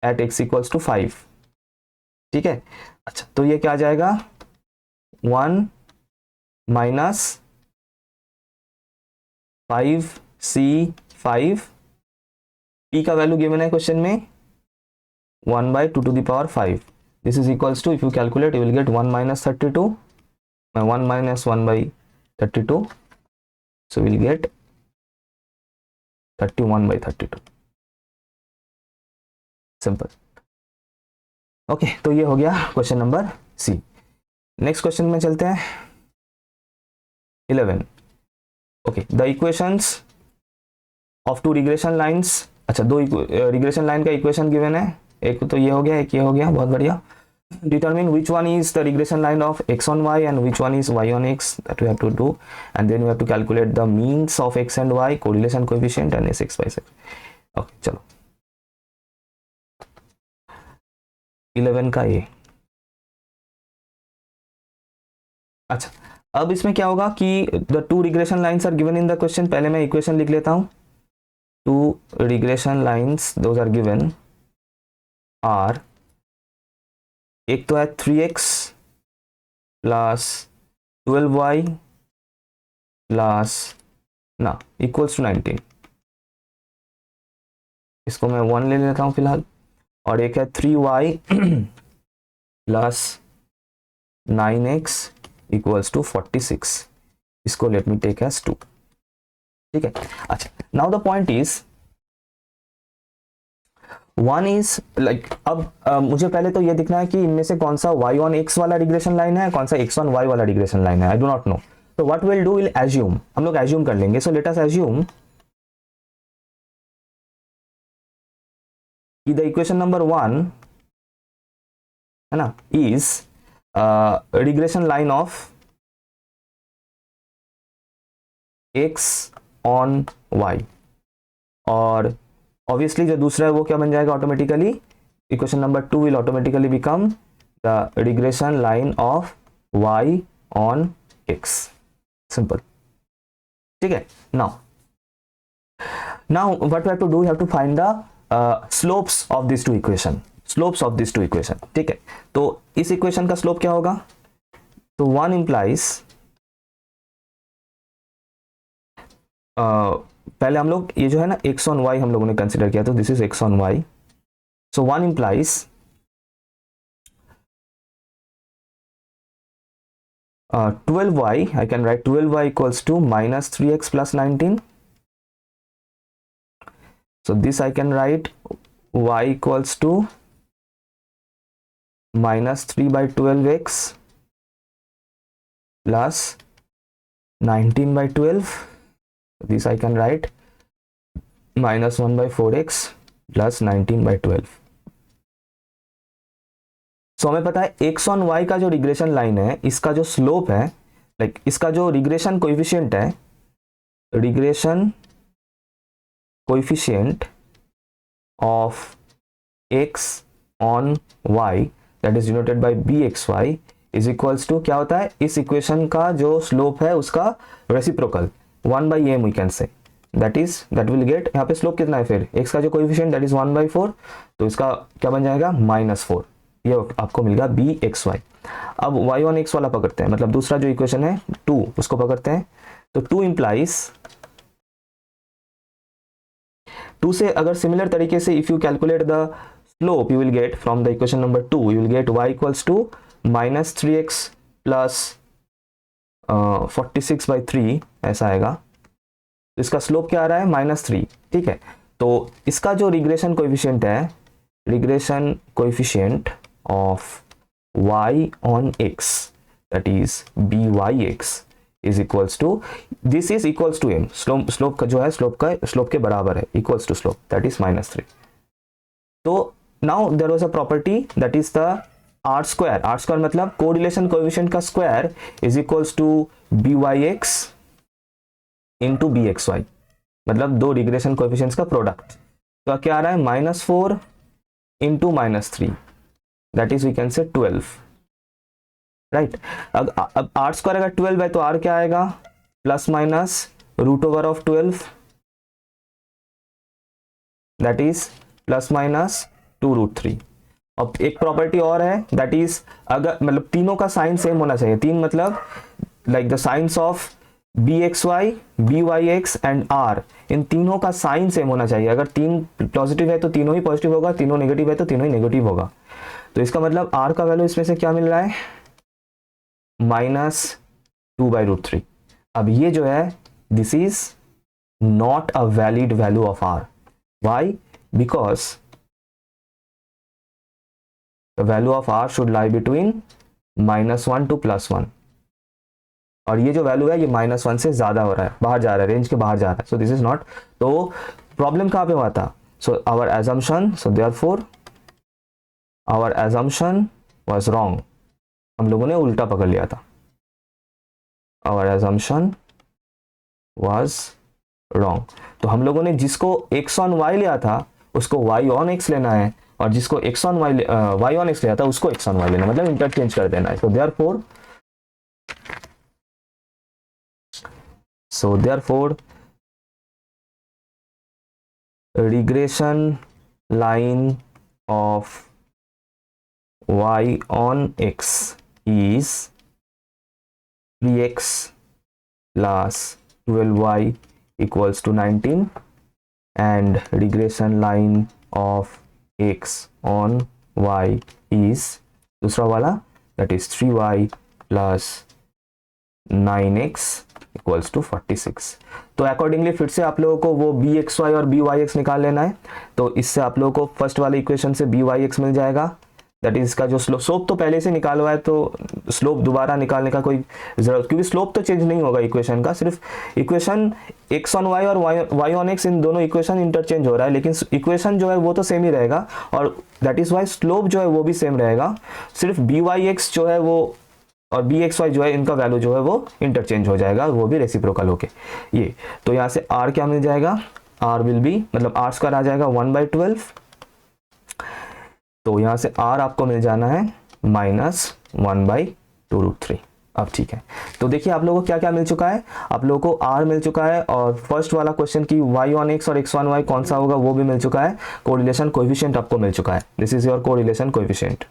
at x equals to 5, ठीक है। अच्छा, तो ये क्या आ जाएगा 1 माइनस 5c5, p का वैल्यू गिवन है क्वेश्चन में 1 by 2 to the power 5, this is equals to, if you calculate you will get 1 minus 32, 1 minus 1 by 32, so we'll get 31 by 32, simple. Okay, तो ये हो गया question number C. Next question में चलते हैं 11। Okay, the equations of two regression lines, अच्छा दो regression line का इक्वेशन गिवन है, एक तो ये हो गया, एक ये हो गया, बहुत बढ़िया। Determine which one is the regression line of x on y and which one is y on x, that we have to do, and then we have to calculate the means of x and y, correlation coefficient and sx by sx. Okay, चलो 11 का ये। अच्छा, अब इसमें क्या होगा कि the two regression lines are given in the question, पहले मैं इक्वेशन लिख लेता हूँ। two regression lines those are given are, एक तो है 3x प्लस 12y प्लस ना इक्वल्स टू 19, इसको मैं 1 ले लेता हूं फिलहाल, और एक है 3y plus 9x equals to 46। इसको लेट मी टेक एज 2। ठीक है, अच्छा now the point is one is like अब मुझे पहले तो ये दिखना है कि इनमें से कौन सा y ऑन x वाला रिग्रेशन लाइन है, कौन सा x ऑन y वाला रिग्रेशन लाइन है। आई डू नॉट नो, तो what will do, will assume, हम लोग एज्यूम कर लेंगे। सो लेट अस एज्यूम कि द इक्वेशन नंबर 1 है ना is regression line of x on y, और ऑब्वियसली जो दूसरा है वो क्या बन जाएगा automatically, equation number 2 will automatically become the regression line of y on x। Simple, ठीक है। Now what we have to do, we have to find the slopes of this two equation, slopes of this two equation. ठीक है, तो इस equation का slope क्या होगा, तो 1 इंप्लाइज पहले हम लोग ये जो है ना x ऑन y हम लोगों ने कंसिडर किया, तो this is x on y। So 1 implies 12y, I can write 12y equals to minus 3x plus 19. So this I can write y equals to minus 3 by 12x plus 19 by 12. This I can write minus 1 by 4x plus 19 by 12. सो हमें पता है x on y का जो regression line है, इसका जो slope है, like इसका जो रिग्रेशन कोएफिशिएंट है, regression coefficient of x on y that is denoted by bxy is equals to क्या होता है, इस इक्वेशन का जो स्लोप है उसका reciprocal 1 by m we can say, that will get, यहाँ पे स्लोप कितना है फिर x का जो कोएफिशिएंट दैट इज 1/4, तो इसका क्या बन जाएगा -4, ये आपको मिलेगा bxy। अब y ऑन x वाला पकड़ते हैं, मतलब दूसरा जो इक्वेशन है 2 उसको पकड़ते हैं, तो 2 इंप्लाइज 2 से अगर सिमिलर तरीके से if you calculate the slope you will get from the equation number 2, you will get y equals to minus 3x plus 46/3 ऐसा आएगा। तो इसका स्लोप क्या आ रहा है -3। ठीक है, तो इसका जो रिग्रेशन कोएफिशिएंट है, regression coefficient of y on x that is byx is equals to, this is equals to m, slope का जो है स्लोप के बराबर है, equals to slope that is -3। तो now there was a property that is the r square मतलब correlation coefficient का square is equals to byx into bxy, मतलब दो रिग्रेशन कोएफिशिएंट्स का प्रोडक्ट। तो क्या आ रहा है -4 into -3, that is we can say 12, right। अब r स्क्वायर अगर 12 है तो r क्या आएगा, plus minus root over of 12, that is plus minus 2√3। अब एक प्रॉपर्टी और है, दैट इज अगर मतलब तीनों का साइन सेम होना चाहिए, तीन मतलब like the science of bxy byx and r, इन तीनों का साइन सेम होना चाहिए। अगर तीन पॉजिटिव है तो तीनों ही पॉजिटिव होगा, तीनों नेगेटिव है तो तीनों ही नेगेटिव होगा। तो इसका मतलब r का वैल्यू इसमें से क्या मिल रहा है, -2/√3। अब ये जो है this is not a valid value of r, why, because the value of r should lie between -1 to +1, और ये जो वैल्यू है ये -1 से ज्यादा हो रहा है, बाहर जा रहा है, रेंज के बाहर जा रहा है। सो दिस इज नॉट, तो प्रॉब्लम कहां पे हुआ था, so our assumption, so therefore our assumption was wrong, हम लोगों ने उल्टा पकड़ लिया था, our assumption was wrong। तो हम लोगों ने जिसको x on y लिया था उसको y on x लेना है, और जिसको x on y on x लिया था उसको x on y लेना, मतलब इंटरचेंज कर देना है। so therefore regression line of y on x is 3x plus 12y equals to 19, and regression line of x on y is, दूसरा वाला that is 3y plus 9x equals to 46। तो accordingly फिर से आप लोगों को वो बी एक्स वाई और बी वाई एक्स निकाल लेना है। तो इससे आप लोगों को फर्स्ट वाले इक्वेशन से बी वाई एक्स मिल जाएगा, दैट इज इसका जो स्लोप तो पहले से निकाला हुआ है, तो स्लोप दोबारा निकालने का कोई जरूरत, क्योंकि स्लोप तो चेंज नहीं होगा इक्वेशन का, सिर्फ इक्वेशन एक्स ऑन वाई और वाई ऑन एक्स, इन दोनों इक्वेशन इंटरचेंज हो रहा है, लेकिन इक्वेशन जो है वो तो सेम ही रहेगा, और दैट इज वाई स्लोप जो है वो भी सेम रहेगा, सिर्फ बी वाई एक्स जो है वो और बी एक्स वाई जो है इनका वैल्यू जो है वो इंटरचेंज हो जाएगा, वो भी रेसिप्रोकल होके। ये तो यहाँ से r क्या मिल जाएगा, r विल बी, मतलब r स्क्वायर आ जाएगा 1/12, तो यहाँ से r आपको मिल जाना है -1/2√3। अब ठीक है, तो देखिए आप लोगों को क्या क्या मिल चुका है, आप लोगों को r मिल चुका है, और फर्स्ट वाला क्वेश्चन की y ऑन x और x ऑन y कौन सा होगा वो भी मिल चुका है, कोरिलेशन कोएफिशिएंट आपको मिल चुका है, this is your correlation coefficient.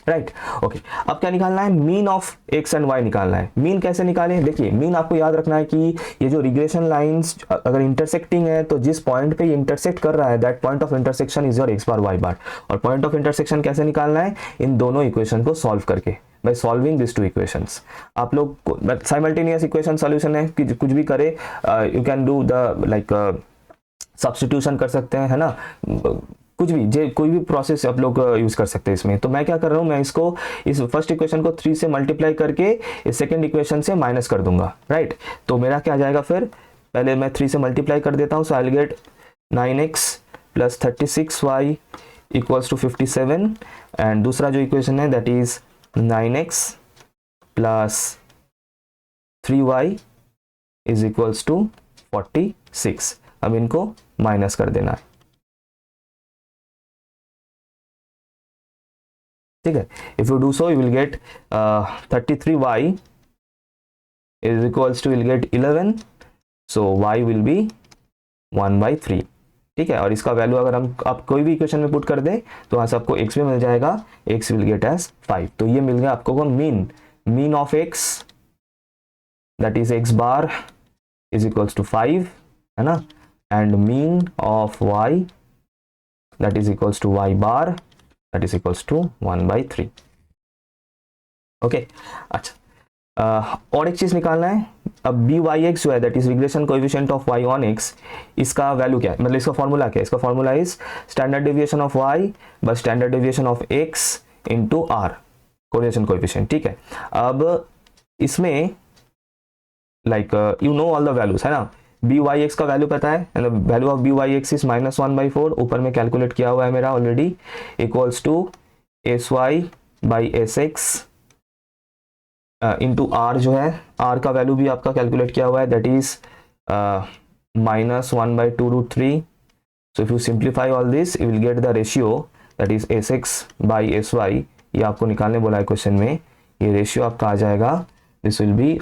Right, okay. अब क्या निकालना है, mean of X and Y निकालना है। मीन कैसे निकालें, देखिए मीन आपको याद रखना है कि ये जो रिग्रेशन लाइंस अगर इंटरसेक्टिंग है, तो जिस पॉइंट पे ये इंटरसेक्ट कर रहा है, that point of intersection is your x bar y bar. और पॉइंट ऑफ इंटरसेक्शन कैसे निकालना है, इन दोनों इक्वेशन को सॉल्व करके, by solving this two equations. आप लोग साइमल्टेनियस इक्वेशन सॉल्यूशन है कि कुछ भी करे, you can do the like substitution कर सकते हैं, है ना, कुछ भी जे कोई भी प्रोसेस आप लोग यूज कर सकते हैं इसमें। तो मैं क्या कर रहा हूँ, मैं इसको इस फर्स्ट इक्वेशन को 3 से मल्टीप्लाई करके इस सेकंड इक्वेशन से माइनस कर दूंगा, राइट। तो मेरा क्या आ जाएगा, फिर पहले मैं 3 से मल्टीप्लाई कर देता हूँ, so I will get 9x plus 36y equals to 57, and दूसरा जो इक्वेशन है that is 9x plus 3y is equals to 46। अब इनको माइनस कर देना है, ठीक है। If you do so you will get 33y is equals to will get 11, so y will be 1/3, ठीक है। और इसका वैल्यू अगर हम आप कोई भी इक्वेशन में पुट कर दें तो वहां से आपको x भी मिल जाएगा, x विल गेट एज 5। तो ये मिल गया आपको mean of x that is x bar is equals to 5, है ना, and mean of y that is equals to y bar that is equals to 1/3। Okay, अच्छा, और एक चीज निकालना है। अब बी वाई एक्स जो है that is regression coefficient of Y on X, इसका वैल्यू क्या है, मतलब इसका फॉर्मूला क्या है, इसका formula is standard deviation of Y by standard deviation of X into R, correlation coefficient, ठीक है। अब इसमें like you know all the values, है ना, बी वाई एक्स का वैल्यू पता है, value of B Y X is -1/4, ऊपर में कैलकुलेट किया हुआ है मेरा already, equals to S Y by S x into R, जो है आर का वैल्यू भी आपका कैलकुलेट किया हुआ है, that is -1/2√3। So if you simplify all this you will get the ratio that is S X by S Y, ये आपको निकालने बोला है क्वेश्चन में, ये रेशियो आपका आ जाएगा, दिस विल बी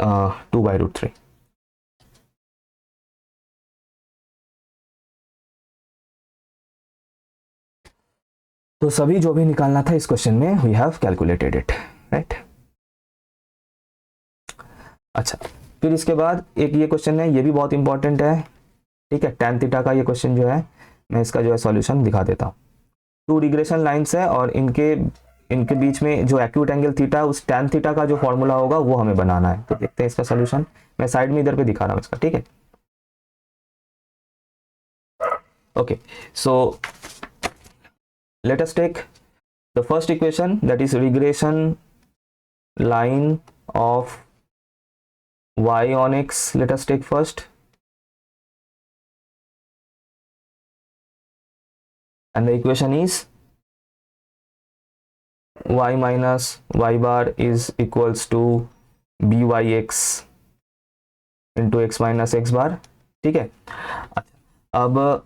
2/√3। तो सभी जो भी निकालना था इस क्वेश्चन में we have calculated it, right. अच्छा, फिर इसके बाद एक ये क्वेश्चन है, ये भी बहुत इंपॉर्टेंट है, ठीक है, tan थीटा का ये क्वेश्चन जो है, मैं इसका जो है सॉल्यूशन दिखा देता हूँ। 2 रिग्रेशन लाइंस है और इनके बीच में जो एक्यूट एंगल थीटा है, उस tan थीटा का जो फॉर्मूला होगा वो हमें बनाना है। तो देखते हैं इसका सॉल्यूशन, मैं साइड में इधर पे दिखा रहा हूँ इसका, ठीक है। Okay, so let us take the first equation, that is regression line of y on x. Let us take first, and the equation is y minus y bar is equals to byx into x minus x bar, ठीक है। अब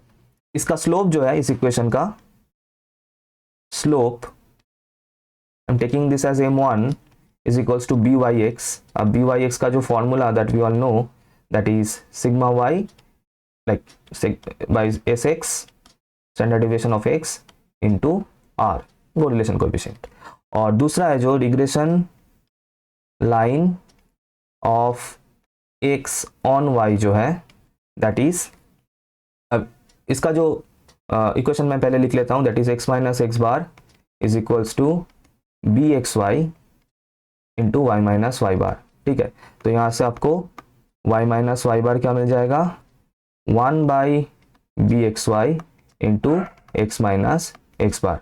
इसका slope जो है इस equation का slope, I'm taking this as m1 is equals to byx. अब byx का जो formula that we all know that is sigma y like by sx standard deviation of x into r, correlation coefficient. और दूसरा है जो regression line of x on y जो है that is, अब इसका जो इक्वेशन मैं पहले लिख लेता हूँ, that is x minus x bar is equals to b x Y into y minus y bar. ठीक है, तो यहाँ से आपको y माइनस वाई बार क्या मिल जाएगा, 1 by B x Y into X minus x bar,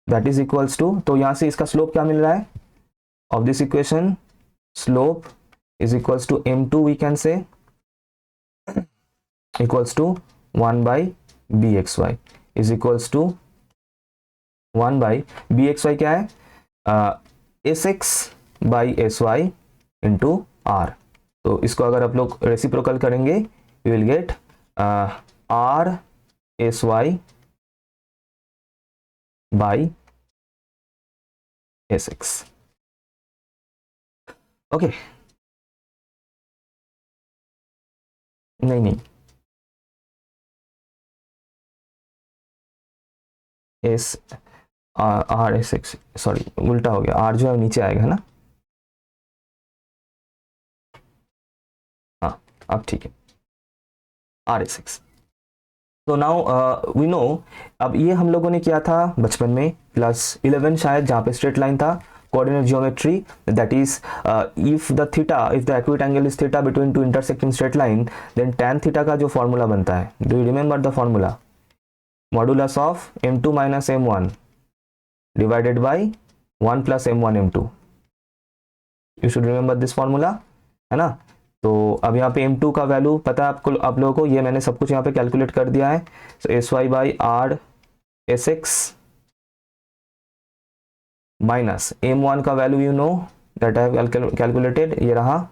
that is equals to, तो यहाँ से इसका स्लोप क्या मिल रहा है of this equation, slope is equals to m2 we can say equals to 1 by B x Y is equals to 1 by B x Y क्या है, S X by S Y into R. तो इसको अगर आप लोग reciprocal करेंगे you will gate r s Y by S x. Okay, नहीं s r s x, sorry उल्टा हो गया, आर जो है नीचे आएगा है ना, हाँ अब ठीक है, आर एस एक्स। तो नाउ वी नो, अब ये हम लोगों ने किया था बचपन में क्लास 11 शायद, जहाँ पे स्ट्रेट लाइन था, coordinate geometry, that is if the theta, if the acute angle is theta between two intersecting straight line, then tan theta का जो फॉर्मूला बनता है, do you remember the formula, modulus of m2 minus m1 divided by 1 plus m1 m2, you should remember this formula, है ना। तो अब यहाँ पे m2 का वैल्यू पता है आपको, आप लोगों को, ये मैंने सब कुछ यहाँ पे कैलकुलेट कर दिया है, so s Y by r s x minus m1 का value you know that I have calculated, ये रहा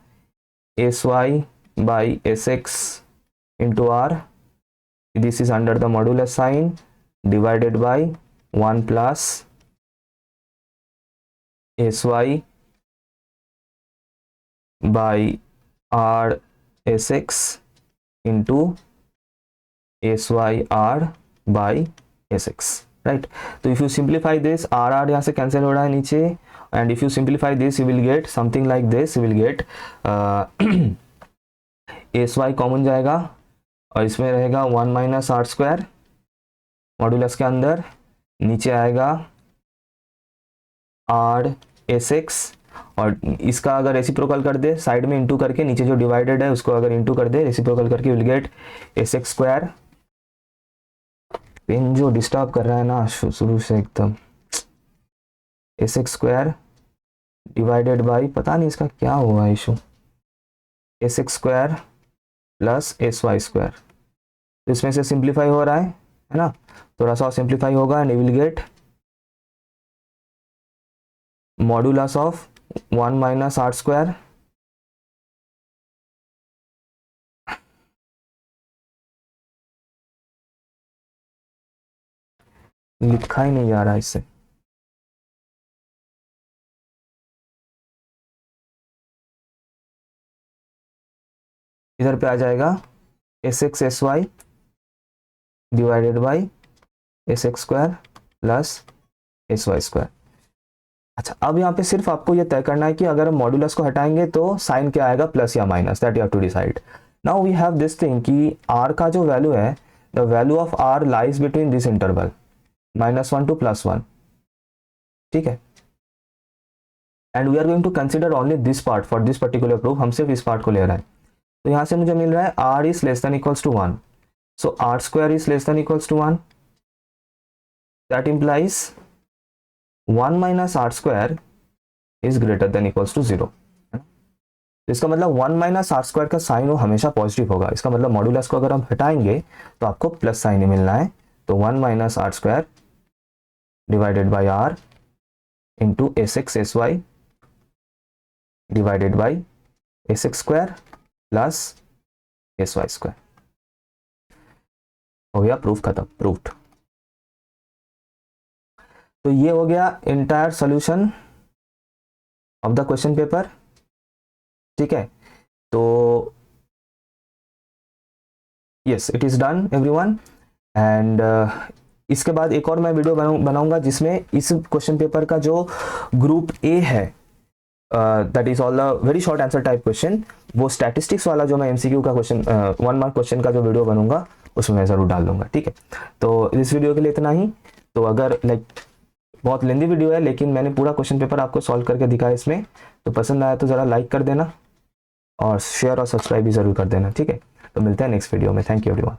s Y by S x into r, this is under the modulus sign divided by 1 plus S Y by r s x into s y r by S x, right. तो if you simplify this, r r यहाँ से cancel हो रहा है नीचे, and if you simplify this you will get something like this, you will get S Y common जाएगा और इसमें रहेगा 1 माइनस आर स्क्वायर मॉडुलस के अंदर, नीचे आएगा आर एस एक्स, और इसका अगर रेसिप्रोकल कर दे साइड में इंटू करके, नीचे जो डिवाइडेड है उसको अगर इंटू कर दे रेसिप्रोकल करके, will get S X square. Pen जो डिस्टर्ब कर रहा है ना शुरू से एकदम, S X square divided by, पता नहीं इसका क्या हुआ issue, S X square plus S Y square, तो इसमें से सिंप्लीफाई हो रहा है ना, थोड़ा सा सिंप्लीफाई होगा and you will get modulus of 1 minus R square लिखा ही नहीं जा रहा इससे, इधर पे आ जाएगा S X S Y divided by S X square plus S Y square. अच्छा, अब यहाँ पे सिर्फ आपको ये तय करना है कि अगर हम मॉडुलस को हटाएंगे तो साइन क्या आएगा, प्लस या minus, that you have to decide. Now we have this thing कि r का जो वैल्यू है, the value of r lies between this interval -1 to +1, ठीक है, and we are going to consider only this part for this particular proof, हम सिर्फ इस part को ले रहे हैं। तो यहाँ से मुझे मिल रहा है r is less than equals to 1, so r square is less than equals to 1, that implies 1 minus R square is greater than equals to 0। इसका मतलब 1 माइनस आर स्क्वायर का साइन वो हमेशा पॉजिटिव होगा, इसका मतलब मॉडुलस को अगर हम हटाएंगे तो आपको प्लस साइन ही मिलना है, तो 1 minus R square divided by R into S X S Y divided by S X square plus S Y square, हो गया प्रूफ खत्म, प्रूफ्ड। तो ये हो गया entire solution of the question paper, ठीक है। तो yes it is done everyone, and इसके बाद एक और मैं वीडियो बनाऊंगा जिसमें इस क्वेश्चन पेपर का जो ग्रुप ए है that is all the very short answer type question. वो स्टैटिस्टिक्स वाला जो मैं एमसीक्यू का क्वेश्चन 1 मार्क क्वेश्चन का जो वीडियो बनूंगा उसमें मैं ज़रूर डाल दूंगा, ठीक है। तो इस वीडियो के लिए इतना ही। तो अगर लाइक बहुत लेंदी वीडियो है लेकिन मैंने पूरा क्वेश्चन पेपर आपको सॉल्व करके दिखाया इसमें, तो पसंद आया तो ज़रा लाइक कर देना और शेयर और सब्सक्राइब भी ज़रूर कर देना, ठीक है। तो मिलते हैं नेक्स्ट वीडियो में। Thank you everyone.